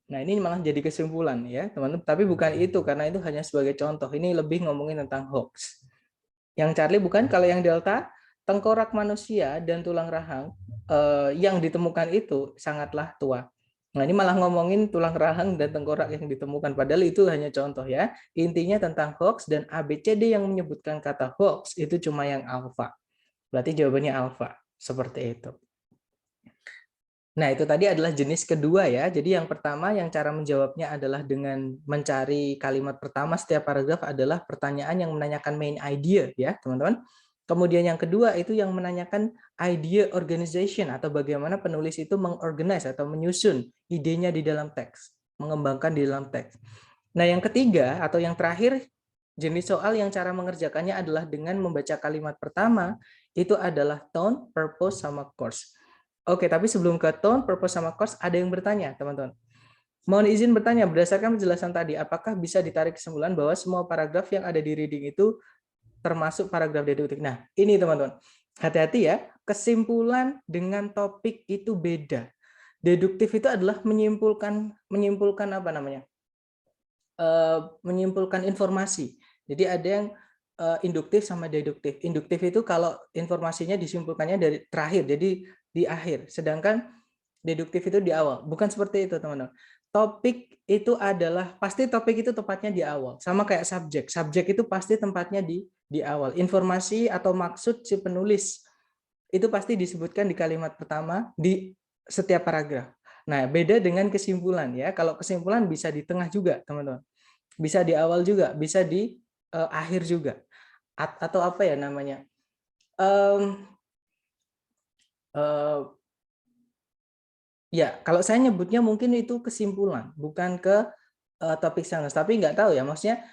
Nah, ini malah jadi kesimpulan ya, teman-teman. Tapi bukan itu, karena itu hanya sebagai contoh. Ini lebih ngomongin tentang hoax. Yang Charlie bukan, kalau yang Delta, tengkorak manusia dan tulang rahang yang ditemukan itu sangatlah tua. Nah, ini malah ngomongin tulang rahang dan tengkorak yang ditemukan. Padahal itu hanya contoh ya. Intinya tentang hoax, dan ABCD yang menyebutkan kata hoax itu cuma yang alpha. Berarti jawabannya alpha. Seperti itu. Nah, itu tadi adalah jenis kedua ya. Jadi yang pertama yang cara menjawabnya adalah dengan mencari kalimat pertama setiap paragraf adalah pertanyaan yang menanyakan main idea ya, teman-teman. Kemudian yang kedua itu yang menanyakan idea organization atau bagaimana penulis itu mengorganize atau menyusun idenya di dalam teks, mengembangkan di dalam teks. Nah, yang ketiga atau yang terakhir jenis soal yang cara mengerjakannya adalah dengan membaca kalimat pertama itu adalah tone, purpose, sama course. Oke, tapi sebelum ke tone, purpose, sama course, ada yang bertanya, teman-teman. Mohon izin bertanya, berdasarkan penjelasan tadi, apakah bisa ditarik kesimpulan bahwa semua paragraf yang ada di reading itu termasuk paragraf deduktif? Nah, ini teman-teman. Hati-hati ya, kesimpulan dengan topik itu beda. Deduktif itu adalah menyimpulkan apa namanya? Menyimpulkan informasi. Jadi ada yang induktif sama deduktif. Induktif itu kalau informasinya disimpulkannya dari terakhir, jadi di akhir. Sedangkan deduktif itu di awal. Bukan seperti itu, teman-teman. Topik itu adalah pasti topik itu tempatnya di awal. Sama kayak subjek. Subjek itu pasti tempatnya di awal. Informasi atau maksud si penulis itu pasti disebutkan di kalimat pertama di setiap paragraf. Nah, beda dengan kesimpulan ya. Kalau kesimpulan bisa di tengah juga, teman-teman. Bisa di awal juga, bisa di akhir juga. Atau apa ya namanya? Ya, kalau saya nyebutnya mungkin itu kesimpulan, bukan ke topik sentence. Tapi nggak tahu ya, maksudnya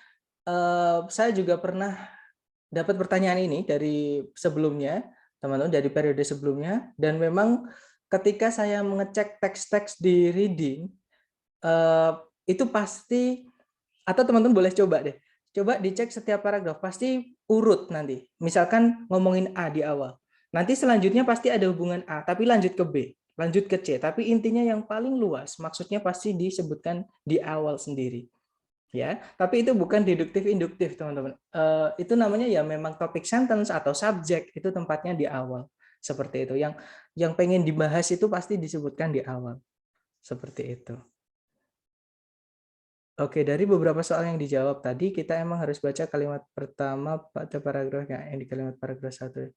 saya juga pernah dapat pertanyaan ini dari sebelumnya, teman-teman, dari periode sebelumnya, dan memang ketika saya mengecek teks-teks di reading, itu pasti, atau teman-teman boleh coba deh, coba dicek setiap paragraf, pasti urut nanti. Misalkan ngomongin A di awal, nanti selanjutnya pasti ada hubungan A, tapi lanjut ke B, lanjut ke C, tapi intinya yang paling luas, maksudnya pasti disebutkan di awal sendiri. Ya, tapi itu bukan deduktif induktif, teman-teman. Itu namanya ya memang topik sentence atau subjek, itu tempatnya di awal. Seperti itu. Yang pengen dibahas itu pasti disebutkan di awal. Seperti itu. Oke, dari beberapa soal yang dijawab tadi, kita emang harus baca kalimat pertama pada paragrafnya, yang di kalimat paragraf 1.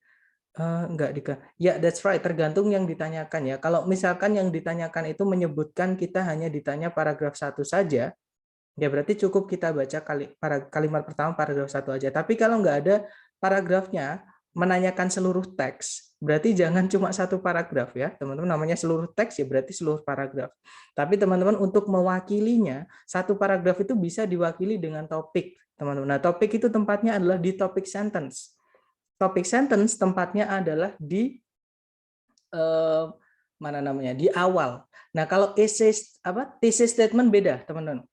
Enggak, Dika. Ya, that's right. Tergantung yang ditanyakan ya. Kalau misalkan yang ditanyakan itu menyebutkan kita hanya ditanya paragraf 1 saja, ya berarti cukup kita baca kalimat pertama paragraf 1 aja. Tapi kalau nggak ada paragrafnya, menanyakan seluruh teks, berarti jangan cuma satu paragraf ya, teman-teman. Namanya seluruh teks ya berarti seluruh paragraf. Tapi teman-teman untuk mewakilinya, satu paragraf itu bisa diwakili dengan topik, teman-teman. Nah, topik itu tempatnya adalah di topik sentence. Topik sentence tempatnya adalah di mana namanya? Di awal. Nah, kalau thesis statement beda, teman-teman.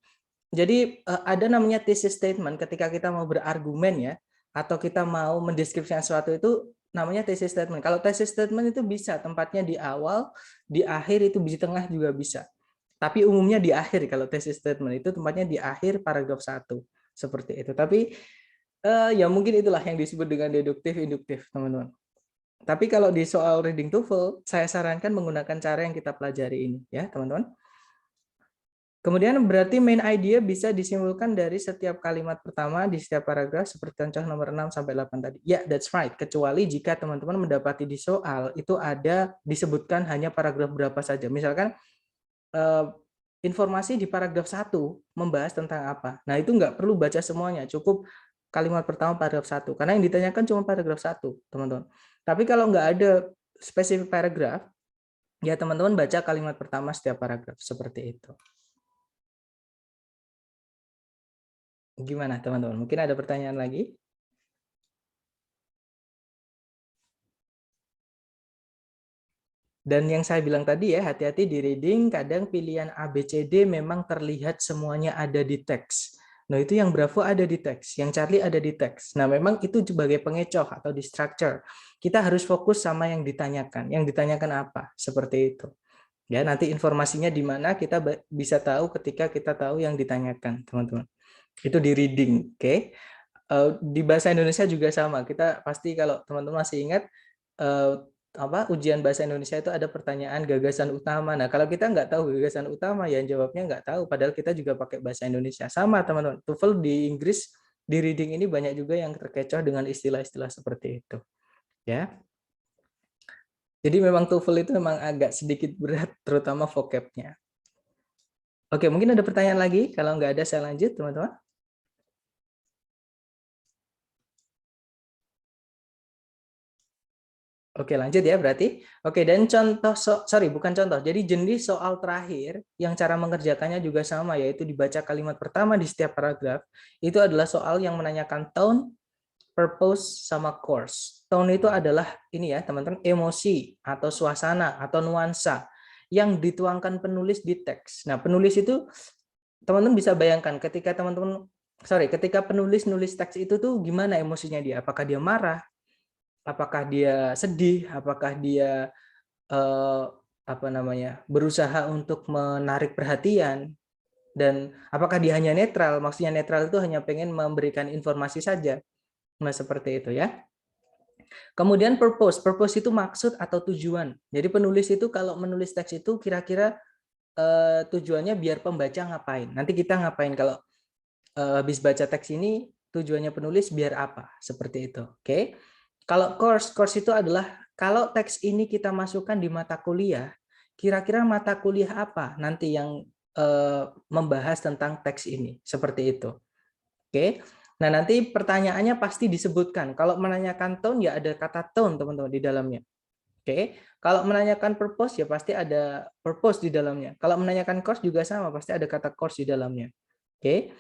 Jadi ada namanya thesis statement ketika kita mau berargumen ya, atau kita mau mendeskripsikan sesuatu itu namanya thesis statement. Kalau thesis statement itu bisa tempatnya di awal, di akhir, itu di tengah juga bisa. Tapi umumnya di akhir kalau thesis statement itu tempatnya di akhir paragraf 1. Seperti itu. Tapi ya mungkin itulah yang disebut dengan deduktif induktif, teman-teman. Tapi kalau di soal reading TOEFL, saya sarankan menggunakan cara yang kita pelajari ini ya, teman-teman. Kemudian berarti main idea bisa disimpulkan dari setiap kalimat pertama di setiap paragraf seperti contoh nomor 6 sampai 8 tadi. Ya, that's right. Kecuali jika teman-teman mendapati di soal itu ada disebutkan hanya paragraf berapa saja. Misalkan informasi di paragraf 1 membahas tentang apa. Nah, itu nggak perlu baca semuanya, cukup kalimat pertama paragraf 1 karena yang ditanyakan cuma paragraf 1, teman-teman. Tapi kalau nggak ada spesifik paragraf, ya teman-teman baca kalimat pertama setiap paragraf seperti itu. Gimana teman-teman? Mungkin ada pertanyaan lagi? Dan yang saya bilang tadi ya, hati-hati di reading, kadang pilihan A, B, C, D memang terlihat semuanya ada di teks. Nah, itu yang Bravo ada di teks, yang Charlie ada di teks. Nah, memang itu sebagai pengecoh atau di structure. Kita harus fokus sama yang ditanyakan. Yang ditanyakan apa? Seperti itu. Ya, nanti informasinya di mana kita bisa tahu ketika kita tahu yang ditanyakan, teman-teman. Itu di reading, oke? Di bahasa Indonesia juga sama. Kita pasti kalau teman-teman masih ingat ujian bahasa Indonesia itu ada pertanyaan gagasan utama. Nah, kalau kita nggak tahu gagasan utama, ya jawabnya nggak tahu. Padahal kita juga pakai bahasa Indonesia. Sama, teman-teman. TOEFL di Inggris, di reading ini banyak juga yang terkecoh dengan istilah-istilah seperti itu. Ya. Jadi memang TOEFL itu memang agak sedikit berat, terutama vocab-nya. Oke, mungkin ada pertanyaan lagi. Kalau nggak ada, saya lanjut, teman-teman. Oke, lanjut ya berarti. Oke, dan contoh, bukan contoh. Jadi jenis soal terakhir yang cara mengerjakannya juga sama, yaitu dibaca kalimat pertama di setiap paragraf. Itu adalah soal yang menanyakan tone, purpose, sama course. Tone itu adalah ini ya, teman-teman, emosi atau suasana atau nuansa yang dituangkan penulis di teks. Nah, penulis itu teman-teman bisa bayangkan ketika ketika penulis nulis teks itu tuh gimana emosinya dia? Apakah dia marah? Apakah dia sedih, apakah dia berusaha untuk menarik perhatian, dan apakah dia hanya netral? Maksudnya netral itu hanya pengen memberikan informasi saja. Nah, seperti itu ya. Kemudian purpose. Purpose itu maksud atau tujuan. Jadi penulis itu kalau menulis teks itu kira-kira tujuannya biar pembaca ngapain. Nanti kita ngapain kalau habis baca teks ini, tujuannya penulis biar apa. Seperti itu. Oke. Kalau course itu adalah kalau teks ini kita masukkan di mata kuliah, kira-kira mata kuliah apa nanti yang membahas tentang teks ini. Seperti itu. Oke. Nah, nanti pertanyaannya pasti disebutkan. Kalau menanyakan tone, ya ada kata tone, teman-teman, di dalamnya. Oke. Kalau menanyakan purpose, ya pasti ada purpose di dalamnya. Kalau menanyakan course juga sama, pasti ada kata course di dalamnya. Oke.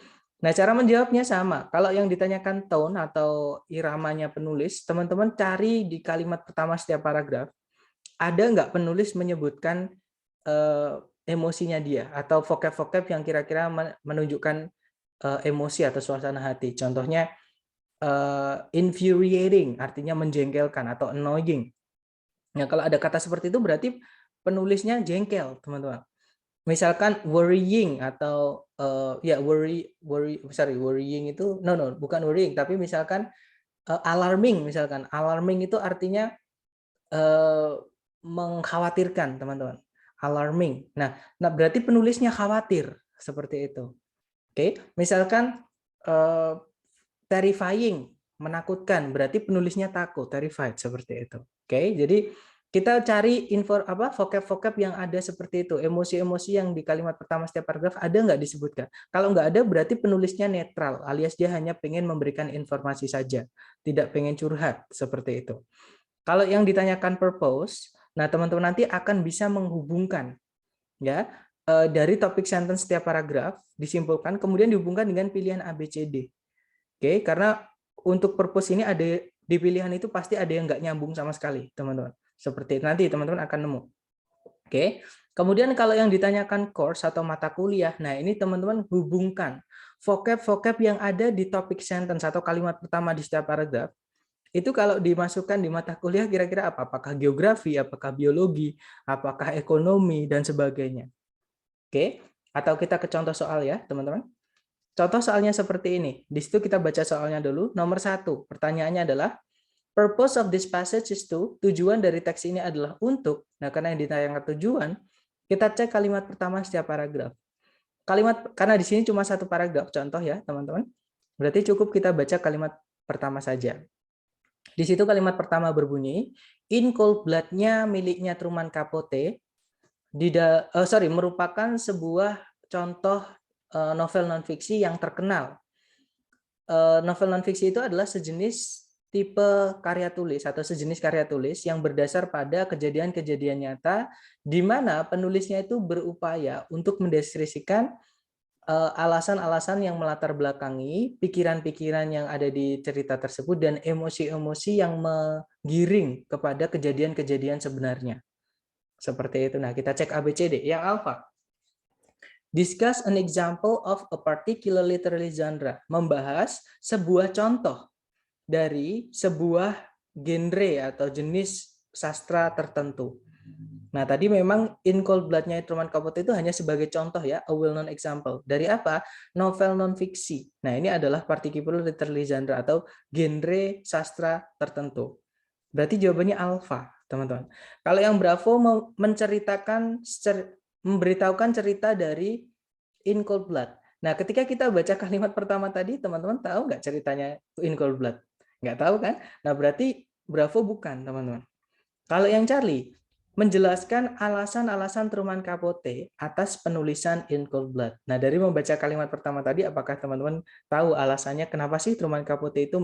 Nah, cara menjawabnya sama. Kalau yang ditanyakan tone atau iramanya penulis, teman-teman cari di kalimat pertama setiap paragraf, ada nggak penulis menyebutkan emosinya dia, atau vocab-vocab yang kira-kira menunjukkan emosi atau suasana hati. Contohnya infuriating, artinya menjengkelkan, atau annoying. Nah, kalau ada kata seperti itu berarti penulisnya jengkel, teman-teman. Misalkan worrying atau worrying itu bukan worrying, tapi misalkan alarming, misalkan alarming itu artinya mengkhawatirkan, teman-teman. Alarming. Nah, berarti penulisnya khawatir seperti itu. Oke, misalkan terrifying, menakutkan, berarti penulisnya takut, terrified, seperti itu. Oke, jadi kita cari vocab-vocab yang ada seperti itu, emosi-emosi yang di kalimat pertama setiap paragraf ada nggak disebutkan. Kalau nggak ada, berarti penulisnya netral, alias dia hanya pengen memberikan informasi saja, tidak pengen curhat, seperti itu. Kalau yang ditanyakan purpose, nah teman-teman nanti akan bisa menghubungkan, ya, dari topik sentence setiap paragraf, disimpulkan, kemudian dihubungkan dengan pilihan A, B, C, D. Oke, karena untuk purpose ini ada di pilihan itu pasti ada yang nggak nyambung sama sekali, teman-teman. Seperti itu, nanti teman-teman akan nemu. Oke, kemudian kalau yang ditanyakan course atau mata kuliah, nah ini teman-teman hubungkan vocab-vocab yang ada di topik sentence atau kalimat pertama di setiap paragraf. Itu kalau dimasukkan di mata kuliah kira-kira apa? Apakah geografi, apakah biologi, apakah ekonomi, dan sebagainya. Oke, atau kita ke contoh soal ya, teman-teman. Contoh soalnya seperti ini. Di situ kita baca soalnya dulu. Nomor 1, pertanyaannya adalah, purpose of this passage is to, tujuan dari teks ini adalah untuk. Nah, karena yang ditayangkan tujuan, kita cek kalimat pertama setiap paragraf. Karena di sini cuma satu paragraf, contoh ya, teman-teman. Berarti cukup kita baca kalimat pertama saja. Di situ kalimat pertama berbunyi, In Cold Blood-nya miliknya Truman Capote, merupakan sebuah contoh novel non-fiksi yang terkenal. Novel non-fiksi itu adalah sejenis tipe karya tulis atau sejenis karya tulis yang berdasar pada kejadian-kejadian nyata di mana penulisnya itu berupaya untuk mendeskripsikan alasan-alasan yang melatar belakangi pikiran-pikiran yang ada di cerita tersebut dan emosi-emosi yang menggiring kepada kejadian-kejadian sebenarnya. Seperti itu. Nah, kita cek ABCD. Yang alpha. Discuss an example of a particular literary genre. Membahas sebuah contoh dari sebuah genre atau jenis sastra tertentu. Nah, tadi memang In Cold Blood-nya Truman Capote itu hanya sebagai contoh ya, a well-known example. Dari apa? Novel non-fiksi. Nah, ini adalah particular literary genre atau genre sastra tertentu. Berarti jawabannya alfa, teman-teman. Kalau yang Bravo memberitahukan cerita dari In Cold Blood. Nah, ketika kita baca kalimat pertama tadi, teman-teman tahu nggak ceritanya In Cold Blood? Nggak tahu kan? Nah, berarti Bravo bukan, teman-teman. Kalau yang Charlie, menjelaskan alasan-alasan Truman Capote atas penulisan In Cold Blood. Nah, dari membaca kalimat pertama tadi, apakah teman-teman tahu alasannya kenapa sih Truman Capote itu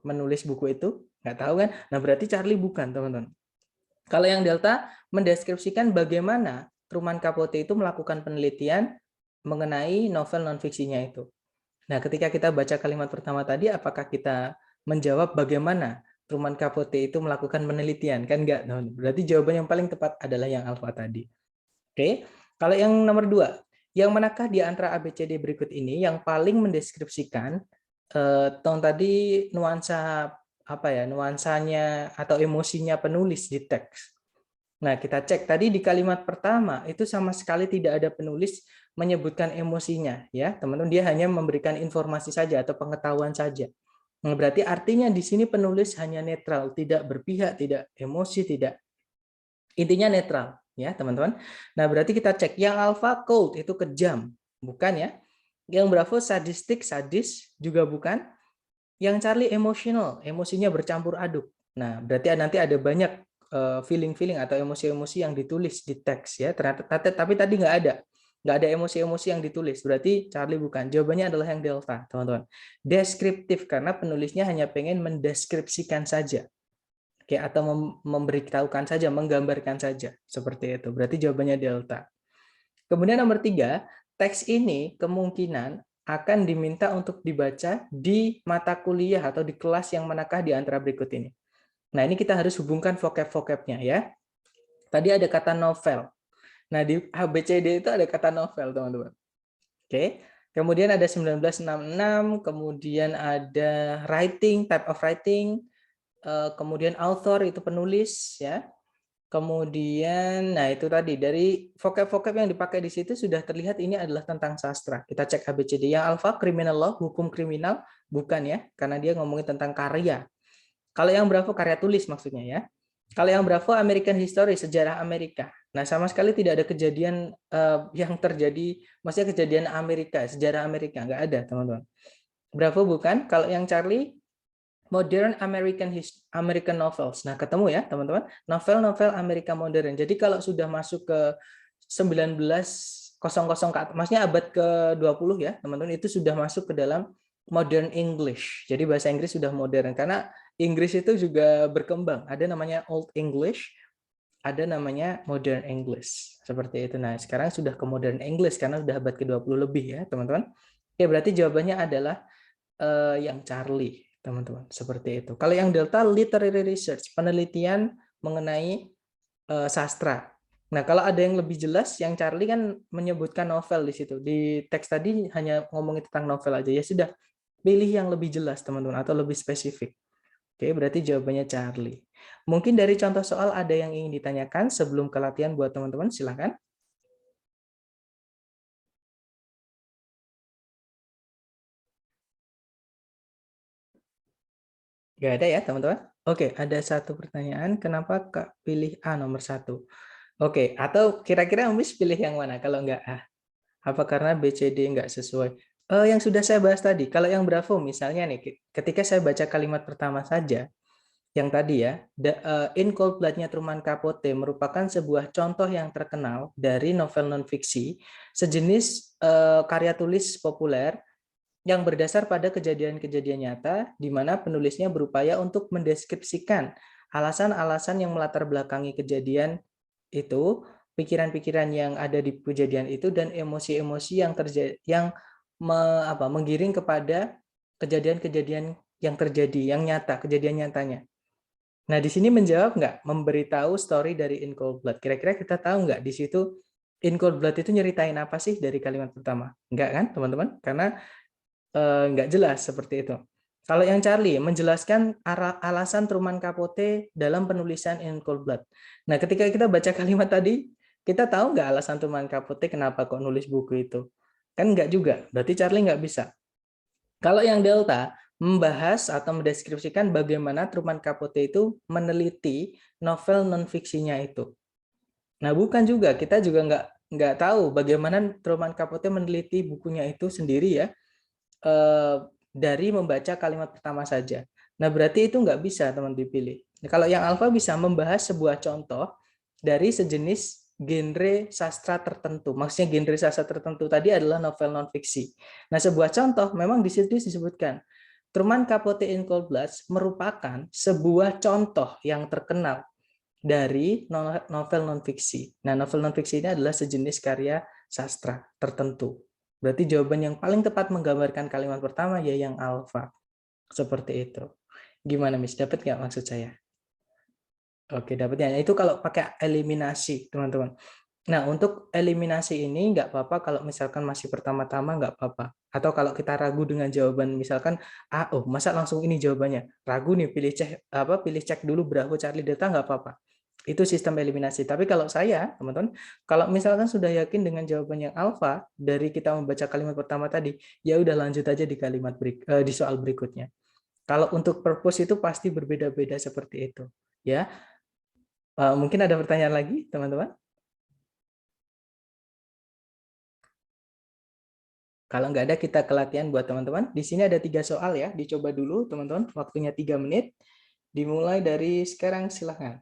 menulis buku itu? Nggak tahu kan? Nah, berarti Charlie bukan, teman-teman. Kalau yang Delta, mendeskripsikan bagaimana Truman Capote itu melakukan penelitian mengenai novel non-fiksinya itu. Nah, ketika kita baca kalimat pertama tadi, apakah kita menjawab bagaimana Truman Capote itu melakukan penelitian? Kan enggak, berarti jawaban yang paling tepat adalah yang alfa tadi. Oke, kalau yang nomor 2, yang manakah di antara ABCD berikut ini yang paling mendeskripsikan tadi nuansanya atau emosinya penulis di teks? Nah, kita cek tadi di kalimat pertama itu sama sekali tidak ada penulis menyebutkan emosinya, ya teman-teman. Dia hanya memberikan informasi saja atau pengetahuan saja. Nah, berarti artinya di sini penulis hanya netral, tidak berpihak, tidak emosi, tidak, intinya netral, ya teman-teman. Nah, berarti kita cek yang alpha cold itu kejam, bukan ya? Yang bravo sadistik, sadis juga bukan. Yang Charlie emotional, emosinya bercampur aduk. Nah, berarti nanti ada banyak feeling-feeling atau emosi-emosi yang ditulis di teks ya. Ternyata tapi tadi nggak ada emosi-emosi yang ditulis. Berarti Charlie bukan. Jawabannya adalah yang delta, teman-teman. Deskriptif karena penulisnya hanya pengen mendeskripsikan saja. Oke, atau memberitahukan saja, menggambarkan saja. Seperti itu. Berarti jawabannya delta. Kemudian nomor 3, teks ini kemungkinan akan diminta untuk dibaca di mata kuliah atau di kelas yang manakah di antara berikut ini. Nah, ini kita harus hubungkan vocab-vocabnya ya. Tadi ada kata novel. Nah, di ABCD itu ada kata novel, teman-teman. Oke. Kemudian ada 1966, kemudian ada writing, type of writing, kemudian author itu penulis ya. Kemudian, nah itu tadi dari vocab-vocab yang dipakai di situ sudah terlihat ini adalah tentang sastra. Kita cek ABCD. Yang alpha criminal law, hukum kriminal, bukan ya, karena dia ngomongin tentang karya. Kalau yang bravo karya tulis maksudnya ya. Kalau yang bravo American history, sejarah Amerika. Nah sama sekali tidak ada kejadian yang terjadi, maksudnya kejadian Amerika, sejarah Amerika nggak ada teman-teman. Bravo bukan. Kalau yang Charlie Modern American novels. Nah, ketemu ya, teman-teman. Novel-novel Amerika modern. Jadi kalau sudah masuk ke 1900 ke atas, maksudnya abad ke-20 ya, teman-teman, itu sudah masuk ke dalam modern English. Jadi bahasa Inggris sudah modern karena Inggris itu juga berkembang. Ada namanya Old English, ada namanya Modern English. Seperti itu. Nah, sekarang sudah ke Modern English karena sudah abad ke-20 lebih ya, teman-teman. Oke, berarti jawabannya adalah yang Charlie, teman-teman. Seperti itu. Kalau yang Delta, literary research, penelitian mengenai sastra. Nah, kalau ada yang lebih jelas, yang Charlie kan menyebutkan novel di situ. Di teks tadi hanya ngomongin tentang novel aja. Ya sudah, pilih yang lebih jelas, teman-teman, atau lebih spesifik. Oke, berarti jawabannya Charlie. Mungkin dari contoh soal ada yang ingin ditanyakan sebelum ke latihan buat teman-teman, silakan. Nggak ada ya, teman-teman? Oke, ada satu pertanyaan. Kenapa Kak pilih A nomor 1? Oke, atau kira-kira Miss pilih yang mana kalau nggak A? Apa karena B, C, D nggak sesuai? Yang sudah saya bahas tadi, kalau yang Bravo misalnya nih, ketika saya baca kalimat pertama saja, yang tadi ya, In Cold Blood-nya Truman Capote merupakan sebuah contoh yang terkenal dari novel non-fiksi, sejenis karya tulis populer yang berdasar pada kejadian-kejadian nyata, di mana penulisnya berupaya untuk mendeskripsikan alasan-alasan yang melatar belakangi kejadian itu, pikiran-pikiran yang ada di kejadian itu, dan emosi-emosi yang terjadi, yang menggiring kepada kejadian-kejadian yang terjadi, yang nyata, kejadian nyatanya. Nah, di sini menjawab nggak? Memberitahu story dari In Cold Blood. Kira-kira kita tahu nggak di situ In Cold Blood itu nyeritain apa sih dari kalimat pertama? Nggak kan, teman-teman? Karena nggak jelas seperti itu. Kalau yang Charlie menjelaskan alasan Truman Capote dalam penulisan In Cold Blood. Nah, ketika kita baca kalimat tadi, kita tahu nggak alasan Truman Capote kenapa kok nulis buku itu? Kan nggak juga. Berarti Charlie nggak bisa. Kalau yang Delta membahas atau mendeskripsikan bagaimana Truman Capote itu meneliti novel non-fiksinya itu. Nah, bukan juga. Kita juga nggak tahu bagaimana Truman Capote meneliti bukunya itu sendiri ya. Dari membaca kalimat pertama saja. Nah, berarti itu nggak bisa teman dipilih. Nah, kalau yang alfa bisa membahas sebuah contoh dari sejenis genre sastra tertentu. Maksudnya genre sastra tertentu tadi adalah novel non-fiksi. Nah, sebuah contoh memang di situ disebutkan Truman Capote in Cold Blood merupakan sebuah contoh yang terkenal dari novel non-fiksi. Nah, novel non-fiksi ini adalah sejenis karya sastra tertentu. Berarti jawaban yang paling tepat menggambarkan kalimat pertama ya yang alfa. Seperti itu. Gimana, Miss? Dapat nggak maksud saya? Oke, dapatnya. Itu kalau pakai eliminasi, teman-teman. Nah, untuk eliminasi ini nggak apa-apa kalau misalkan masih pertama-tama nggak apa-apa. Atau kalau kita ragu dengan jawaban, misalkan, masa langsung ini jawabannya? Ragu nih, pilih cek dulu Bravo, Charlie, Delta nggak apa-apa. Itu sistem eliminasi. Tapi kalau saya, teman-teman, kalau misalkan sudah yakin dengan jawaban yang alfa dari kita membaca kalimat pertama tadi, ya udah lanjut aja di di soal berikutnya. Kalau untuk purpose itu pasti berbeda-beda seperti itu, ya. Mungkin ada pertanyaan lagi, teman-teman? Kalau nggak ada, kita ke latihan buat teman-teman. Di sini ada 3 soal ya, dicoba dulu teman-teman. Waktunya 3 menit. Dimulai dari sekarang, silahkan.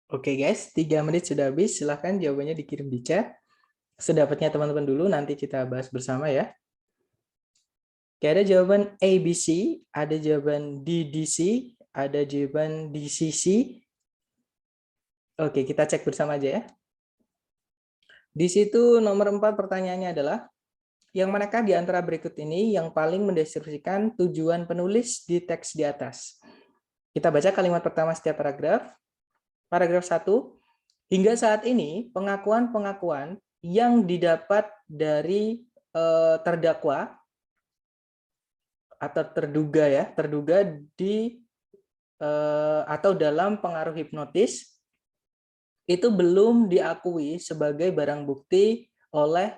Oke guys, 3 menit sudah habis. Silahkan jawabannya dikirim di chat. Sedapatnya teman-teman dulu, nanti kita bahas bersama ya. Oke, ada jawaban ABC, ada jawaban DDC, ada jawaban DCC. Oke, kita cek bersama aja ya. Di situ nomor 4 pertanyaannya adalah, yang manakah di antara berikut ini yang paling mendeskripsikan tujuan penulis di teks di atas? Kita baca kalimat pertama setiap paragraf. Paragraf 1, hingga saat ini pengakuan-pengakuan yang didapat dari terdakwa atau terduga di atau dalam pengaruh hipnotis itu belum diakui sebagai barang bukti oleh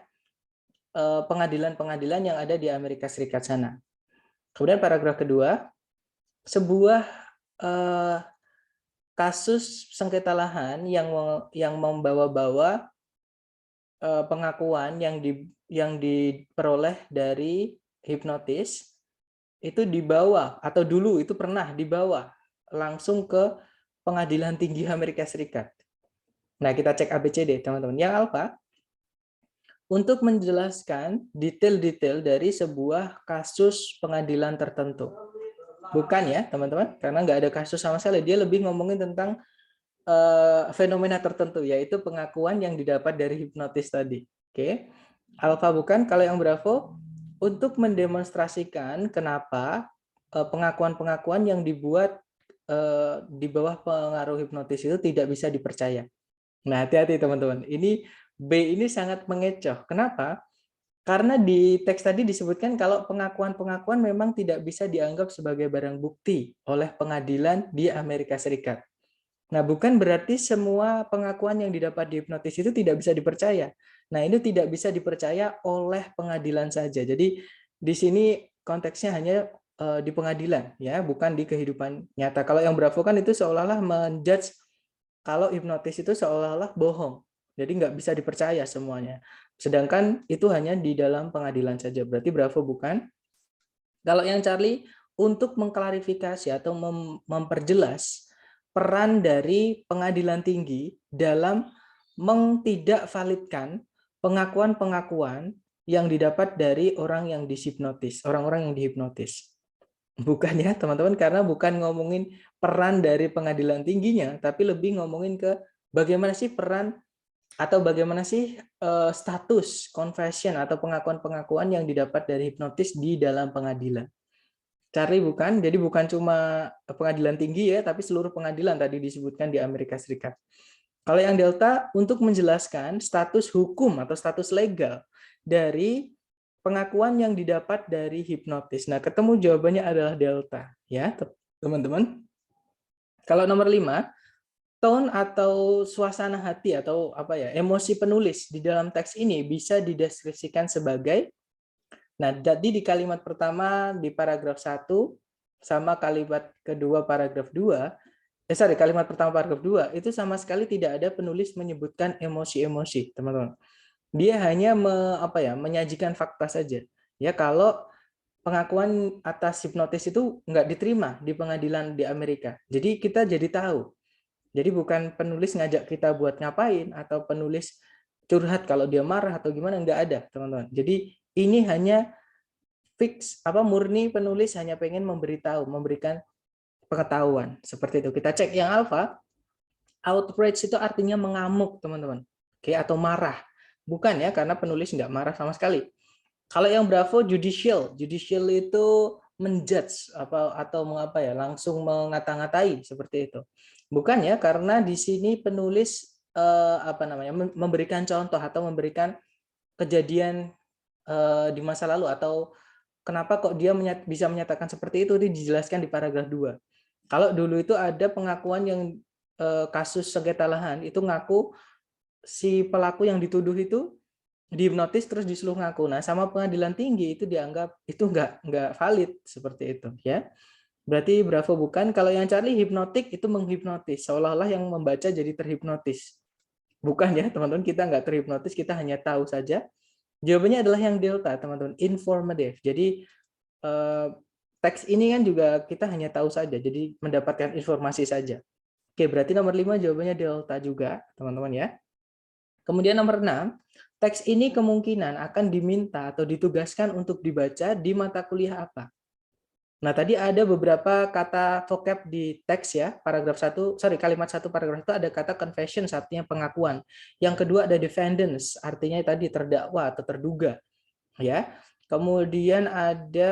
pengadilan-pengadilan yang ada di Amerika Serikat sana. Kemudian paragraf kedua, sebuah kasus sengketa lahan yang membawa-bawa pengakuan yang diperoleh dari hipnotis itu dibawa, atau dulu itu pernah dibawa langsung ke Pengadilan Tinggi Amerika Serikat. Nah, kita cek ABCD, teman-teman. Yang alfa, untuk menjelaskan detail-detail dari sebuah kasus pengadilan tertentu. Bukan ya, teman-teman, karena nggak ada kasus sama sekali. Dia lebih ngomongin tentang fenomena tertentu, yaitu pengakuan yang didapat dari hipnotis tadi. Oke, alfa bukan. Kalau yang bravo, untuk mendemonstrasikan kenapa pengakuan-pengakuan yang dibuat di bawah pengaruh hipnotis itu tidak bisa dipercaya. Nah, hati-hati teman-teman. Ini B ini sangat mengecoh. Kenapa? Karena di teks tadi disebutkan kalau pengakuan-pengakuan memang tidak bisa dianggap sebagai barang bukti oleh pengadilan di Amerika Serikat. Nah, bukan berarti semua pengakuan yang didapat di hipnotis itu tidak bisa dipercaya. Nah, ini tidak bisa dipercaya oleh pengadilan saja. Jadi di sini konteksnya hanya di pengadilan, ya, bukan di kehidupan nyata. Kalau yang Bravo kan itu seolah-olah menjudge kalau hipnotis itu seolah-olah bohong. Jadi nggak bisa dipercaya semuanya. Sedangkan itu hanya di dalam pengadilan saja. Berarti Bravo bukan. Kalau yang Charlie, untuk mengklarifikasi atau memperjelas peran dari pengadilan tinggi dalam tidak validkan pengakuan-pengakuan yang didapat dari orang yang dihipnotis, orang-orang yang dihipnotis. Bukan ya, teman-teman, karena bukan ngomongin peran dari pengadilan tingginya, tapi lebih ngomongin ke bagaimana sih peran atau bagaimana sih status confession atau pengakuan-pengakuan yang didapat dari hipnotis di dalam pengadilan. Charlie bukan, jadi bukan cuma pengadilan tinggi ya, tapi seluruh pengadilan tadi disebutkan di Amerika Serikat. Kalau yang Delta untuk menjelaskan status hukum atau status legal dari pengakuan yang didapat dari hipnotis. Nah, ketemu jawabannya adalah Delta ya, teman-teman. Kalau nomor 5, tone atau suasana hati atau apa ya, emosi penulis di dalam teks ini bisa dideskripsikan sebagai. Nah, jadi di kalimat pertama di paragraf 1 sama kalimat kedua paragraf 2, kalimat pertama paragraf 2 itu sama sekali tidak ada penulis menyebutkan emosi-emosi, teman-teman. Dia hanya menyajikan fakta saja. Ya, kalau pengakuan atas hipnotis itu nggak diterima di pengadilan di Amerika. Jadi kita jadi tahu. Jadi bukan penulis ngajak kita buat ngapain atau penulis curhat kalau dia marah atau gimana, nggak ada, teman-teman. Jadi ini hanya murni penulis hanya pengen memberikan pengetahuan seperti itu. Kita cek yang alpha, outrage itu artinya mengamuk, teman-teman. Oke, atau marah. Bukan ya, karena penulis nggak marah sama sekali. Kalau yang Bravo, judicial itu menjudge atau mengapa ya, langsung mengata-ngatai seperti itu. Bukan ya, karena di sini penulis memberikan contoh atau memberikan kejadian di masa lalu atau kenapa kok dia bisa menyatakan seperti itu dijelaskan di paragraf 2. Kalau dulu itu ada pengakuan yang kasus sengketa lahan itu ngaku si pelaku yang dituduh itu dihipnotis terus disuruh ngaku. Nah, sama pengadilan tinggi itu dianggap itu nggak valid seperti itu ya. Berarti Bravo bukan. Kalau yang Charlie hipnotik itu menghipnotis, seolah-olah yang membaca jadi terhipnotis. Bukan ya, teman-teman, kita nggak terhipnotis, kita hanya tahu saja. Jawabannya adalah yang Delta, teman-teman, informative. Jadi teks ini kan juga kita hanya tahu saja, jadi mendapatkan informasi saja. Oke, berarti nomor 5 jawabannya Delta juga, teman-teman ya. Kemudian nomor 6, teks ini kemungkinan akan diminta atau ditugaskan untuk dibaca di mata kuliah apa? Nah, tadi ada beberapa kata vocab di teks ya, kalimat 1 paragraf itu ada kata confession, artinya pengakuan. Yang kedua ada defendants, artinya tadi terdakwa atau terduga. Ya. Kemudian ada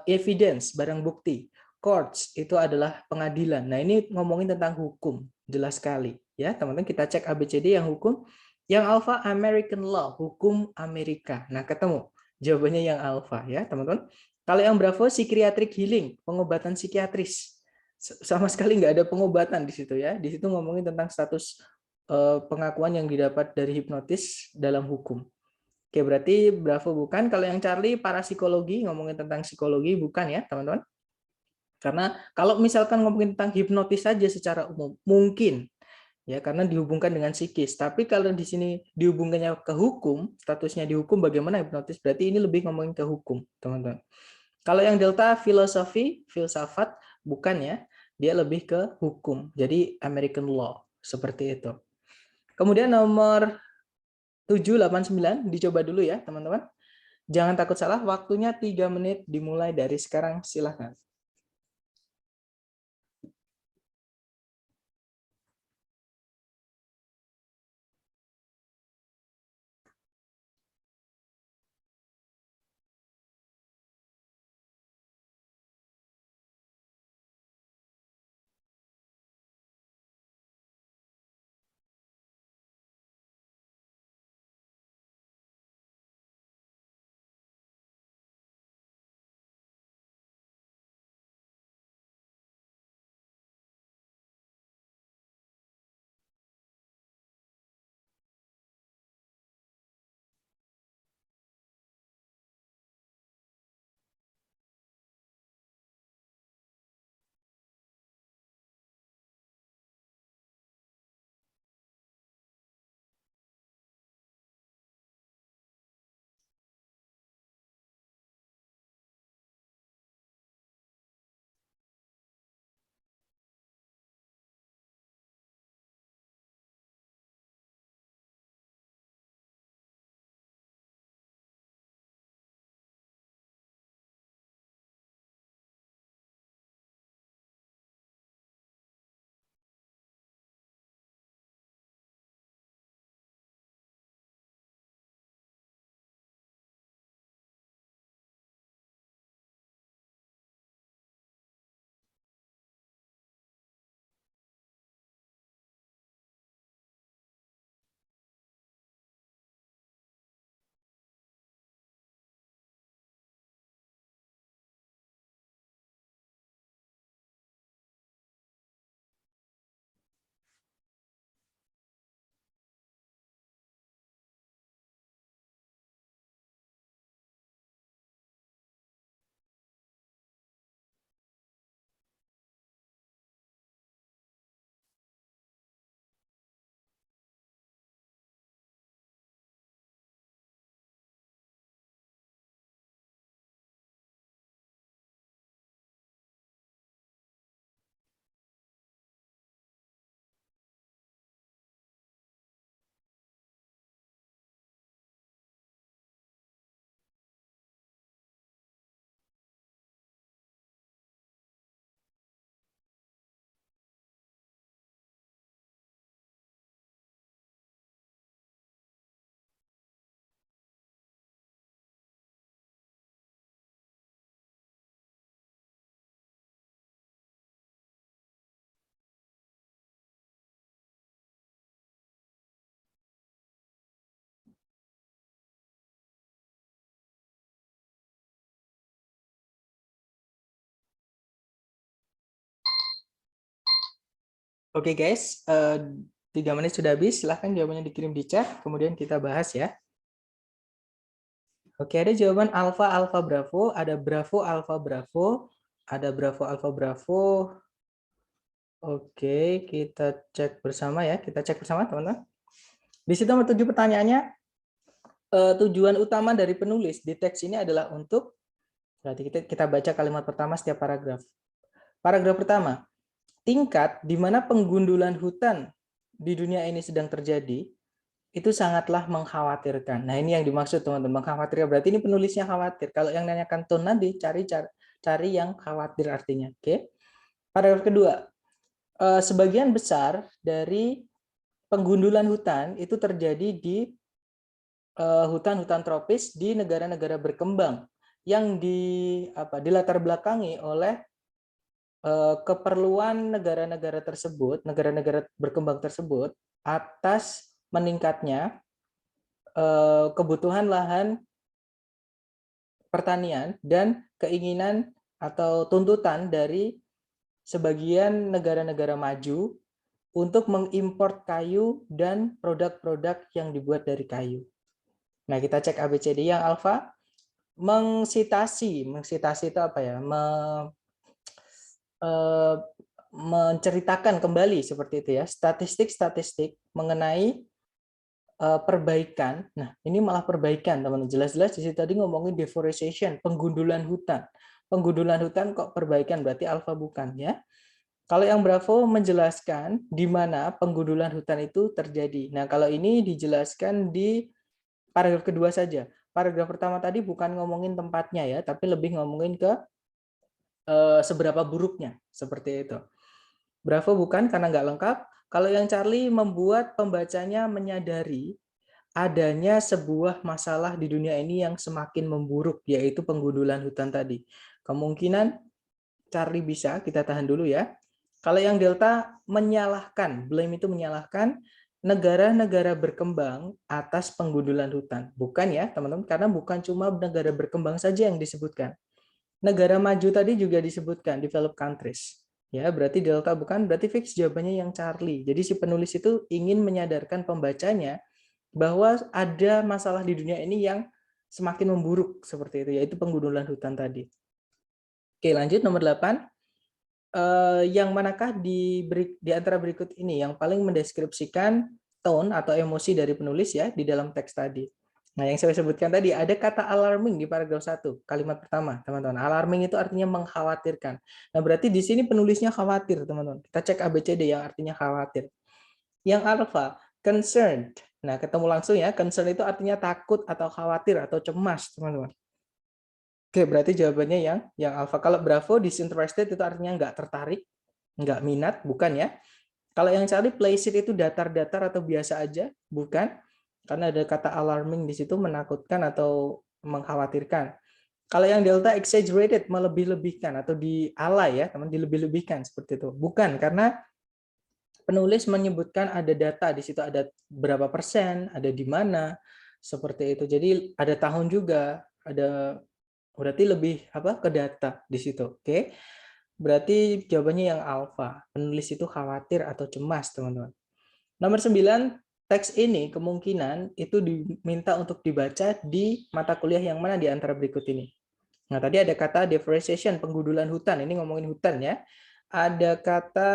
evidence, barang bukti. Courts itu adalah pengadilan. Nah, ini ngomongin tentang hukum, jelas sekali. Ya, teman-teman, kita cek ABCD yang hukum. Yang alpha American law, hukum Amerika. Nah, ketemu. Jawabannya yang alpha ya, teman-teman. Kalau yang Bravo psychiatric healing, pengobatan psikiatris. Sama sekali nggak ada pengobatan di situ ya. Di situ ngomongin tentang status pengakuan yang didapat dari hipnotis dalam hukum. Oke, berarti Bravo bukan. Kalau yang Charlie parapsikologi, ngomongin tentang psikologi, bukan ya, teman-teman. Karena kalau misalkan ngomongin tentang hipnotis saja secara umum, mungkin ya karena dihubungkan dengan psikis. Tapi kalau di sini dihubungkannya ke hukum, statusnya dihukum bagaimana hipnotis, berarti ini lebih ngomongin ke hukum, teman-teman. Kalau yang Delta filosofi, filsafat, bukan ya. Dia lebih ke hukum. Jadi American law, seperti itu. Kemudian nomor 7, 8, 9, dicoba dulu ya, teman-teman. Jangan takut salah, waktunya 3 menit dimulai dari sekarang, silakan. Oke guys, 3 menit sudah habis. Silahkan jawabannya dikirim di chat, kemudian kita bahas ya. Oke, ada jawaban alfa alfa bravo, ada bravo alfa bravo, ada bravo alfa bravo. Oke, kita cek bersama ya. Kita cek bersama teman-teman. Di situ nomor 7 pertanyaannya, tujuan utama dari penulis di teks ini adalah untuk, berarti kita baca kalimat pertama setiap paragraf. Paragraf pertama, tingkat di mana penggundulan hutan di dunia ini sedang terjadi, itu sangatlah mengkhawatirkan. Nah, ini yang dimaksud teman-teman, mengkhawatirkan. Berarti ini penulisnya khawatir. Kalau yang nanyakan tone nanti, cari yang khawatir artinya. Oke. Paragraf kedua, sebagian besar dari penggundulan hutan itu terjadi di hutan-hutan tropis di negara-negara berkembang yang dilatar belakangi oleh keperluan negara-negara tersebut, negara-negara berkembang tersebut, atas meningkatnya kebutuhan lahan pertanian dan keinginan atau tuntutan dari sebagian negara-negara maju untuk mengimpor kayu dan produk-produk yang dibuat dari kayu. Nah, kita cek ABCD yang alfa. Mengsitasi itu apa ya? Menceritakan kembali seperti itu ya, statistik-statistik mengenai perbaikan. Nah, ini malah perbaikan, teman-teman. Jelas-jelas di situ tadi ngomongin deforestation, penggundulan hutan. Penggundulan hutan kok perbaikan, berarti alfa bukan ya. Kalau yang Bravo menjelaskan di mana penggundulan hutan itu terjadi. Nah, kalau ini dijelaskan di paragraf kedua saja. Paragraf pertama tadi bukan ngomongin tempatnya ya, tapi lebih ngomongin ke seberapa buruknya, seperti itu. Bravo bukan karena nggak lengkap. Kalau yang Charlie membuat pembacanya menyadari adanya sebuah masalah di dunia ini yang semakin memburuk, yaitu penggundulan hutan tadi. Kemungkinan Charlie bisa, kita tahan dulu ya. Kalau yang Delta menyalahkan, blame itu menyalahkan negara-negara berkembang atas penggundulan hutan. Bukan ya teman-teman, karena bukan cuma negara berkembang saja yang disebutkan. Negara maju tadi juga disebutkan, developed countries. Ya, berarti Delta bukan, berarti fix jawabannya yang Charlie. Jadi si penulis itu ingin menyadarkan pembacanya bahwa ada masalah di dunia ini yang semakin memburuk seperti itu, yaitu penggundulan hutan tadi. Oke, lanjut nomor 8. Yang manakah di antara berikut ini yang paling mendeskripsikan tone atau emosi dari penulis ya di dalam teks tadi? Nah, yang saya sebutkan tadi, ada kata alarming di paragraf 1, kalimat pertama, teman-teman. Alarming itu artinya mengkhawatirkan. Nah, berarti di sini penulisnya khawatir, teman-teman. Kita cek ABCD yang artinya khawatir. Yang alpha, concerned. Nah, ketemu langsung ya, concern itu artinya takut atau khawatir atau cemas, teman-teman. Oke, berarti jawabannya yang alpha. Kalau bravo, disinterested itu artinya nggak tertarik, nggak minat, bukan ya. Kalau yang Charlie, placid itu datar-datar atau biasa aja, bukan. Karena ada kata alarming di situ, menakutkan atau mengkhawatirkan. Kalau yang delta, exaggerated, melebih-lebihkan atau dialay ya, teman, dilebih-lebihkan seperti itu. Bukan, karena penulis menyebutkan ada data di situ, ada berapa persen, ada di mana, seperti itu. Jadi ada tahun juga, ada, berarti lebih ke data di situ. Oke. Berarti jawabannya yang alfa. Penulis itu khawatir atau cemas, teman-teman. Nomor 9, teks ini kemungkinan itu diminta untuk dibaca di mata kuliah yang mana di antara berikut ini. Nah, tadi ada kata deforestation, penggundulan hutan. Ini ngomongin hutan ya. Ada kata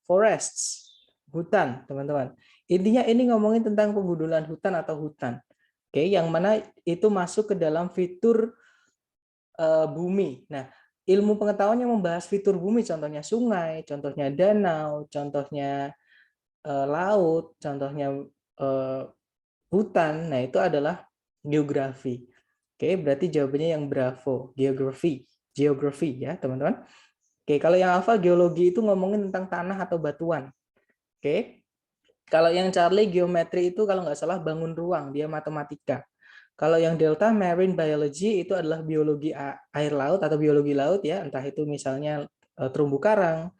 forests, hutan, teman-teman. Intinya ini ngomongin tentang penggundulan hutan atau hutan. Oke, yang mana itu masuk ke dalam fitur bumi. Nah, ilmu pengetahuan yang membahas fitur bumi, contohnya sungai, contohnya danau, contohnya laut, contohnya hutan. Nah, itu adalah geografi. Oke, berarti jawabannya yang bravo, geografi ya, teman-teman. Oke, kalau yang alfa, geologi itu ngomongin tentang tanah atau batuan. Oke, kalau yang Charlie, geometri itu kalau nggak salah bangun ruang, dia matematika. Kalau yang delta, marine biology, itu adalah biologi air laut atau biologi laut ya, entah itu misalnya terumbu karang,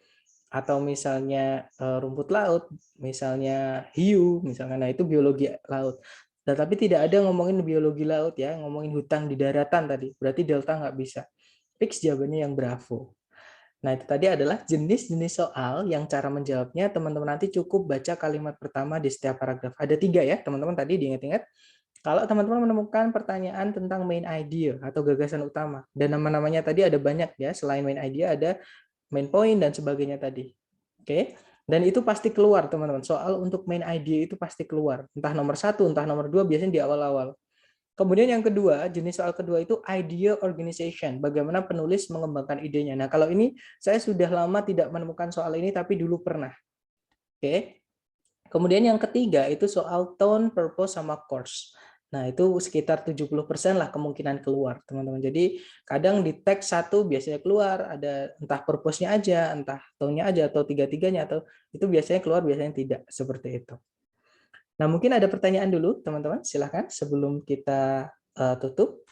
atau misalnya rumput laut, misalnya hiu, misalnya, nah itu biologi laut. Tetapi tidak ada ngomongin biologi laut ya, ngomongin hutan di daratan tadi, berarti delta nggak bisa. Fix jawabannya yang bravo. Nah, itu tadi adalah jenis-jenis soal yang cara menjawabnya teman-teman nanti cukup baca kalimat pertama di setiap paragraf. Ada 3 ya, teman-teman tadi diingat-ingat. Kalau teman-teman menemukan pertanyaan tentang main idea atau gagasan utama, dan nama-namanya tadi ada banyak ya, selain main idea ada main point dan sebagainya tadi. Oke, dan itu pasti keluar teman-teman. Soal untuk main idea itu pasti keluar. Entah nomor 1, entah nomor 2, biasanya di awal-awal. Kemudian yang kedua, jenis soal kedua itu idea organization. Bagaimana penulis mengembangkan idenya. Nah, kalau ini saya sudah lama tidak menemukan soal ini, tapi dulu pernah. Oke. Kemudian yang ketiga itu soal tone, purpose, sama course. Nah, itu sekitar 70% lah kemungkinan keluar, teman-teman. Jadi, kadang di teks satu biasanya keluar, ada entah purpose-nya aja, entah tone-nya aja, atau tiga-tiganya, atau itu biasanya keluar, biasanya tidak. Seperti itu. Nah, mungkin ada pertanyaan dulu, teman-teman. Silahkan sebelum kita tutup.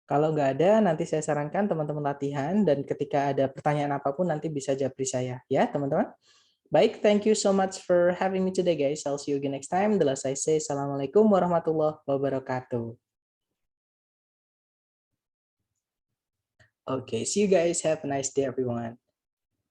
Kalau nggak ada, nanti saya sarankan teman-teman latihan, dan ketika ada pertanyaan apapun, nanti bisa japri saya. Ya, teman-teman? Baik, thank you so much for having me today, guys. I'll see you again next time. The last I say, Assalamualaikum warahmatullahi wabarakatuh. Okay, see you guys. Have a nice day, everyone.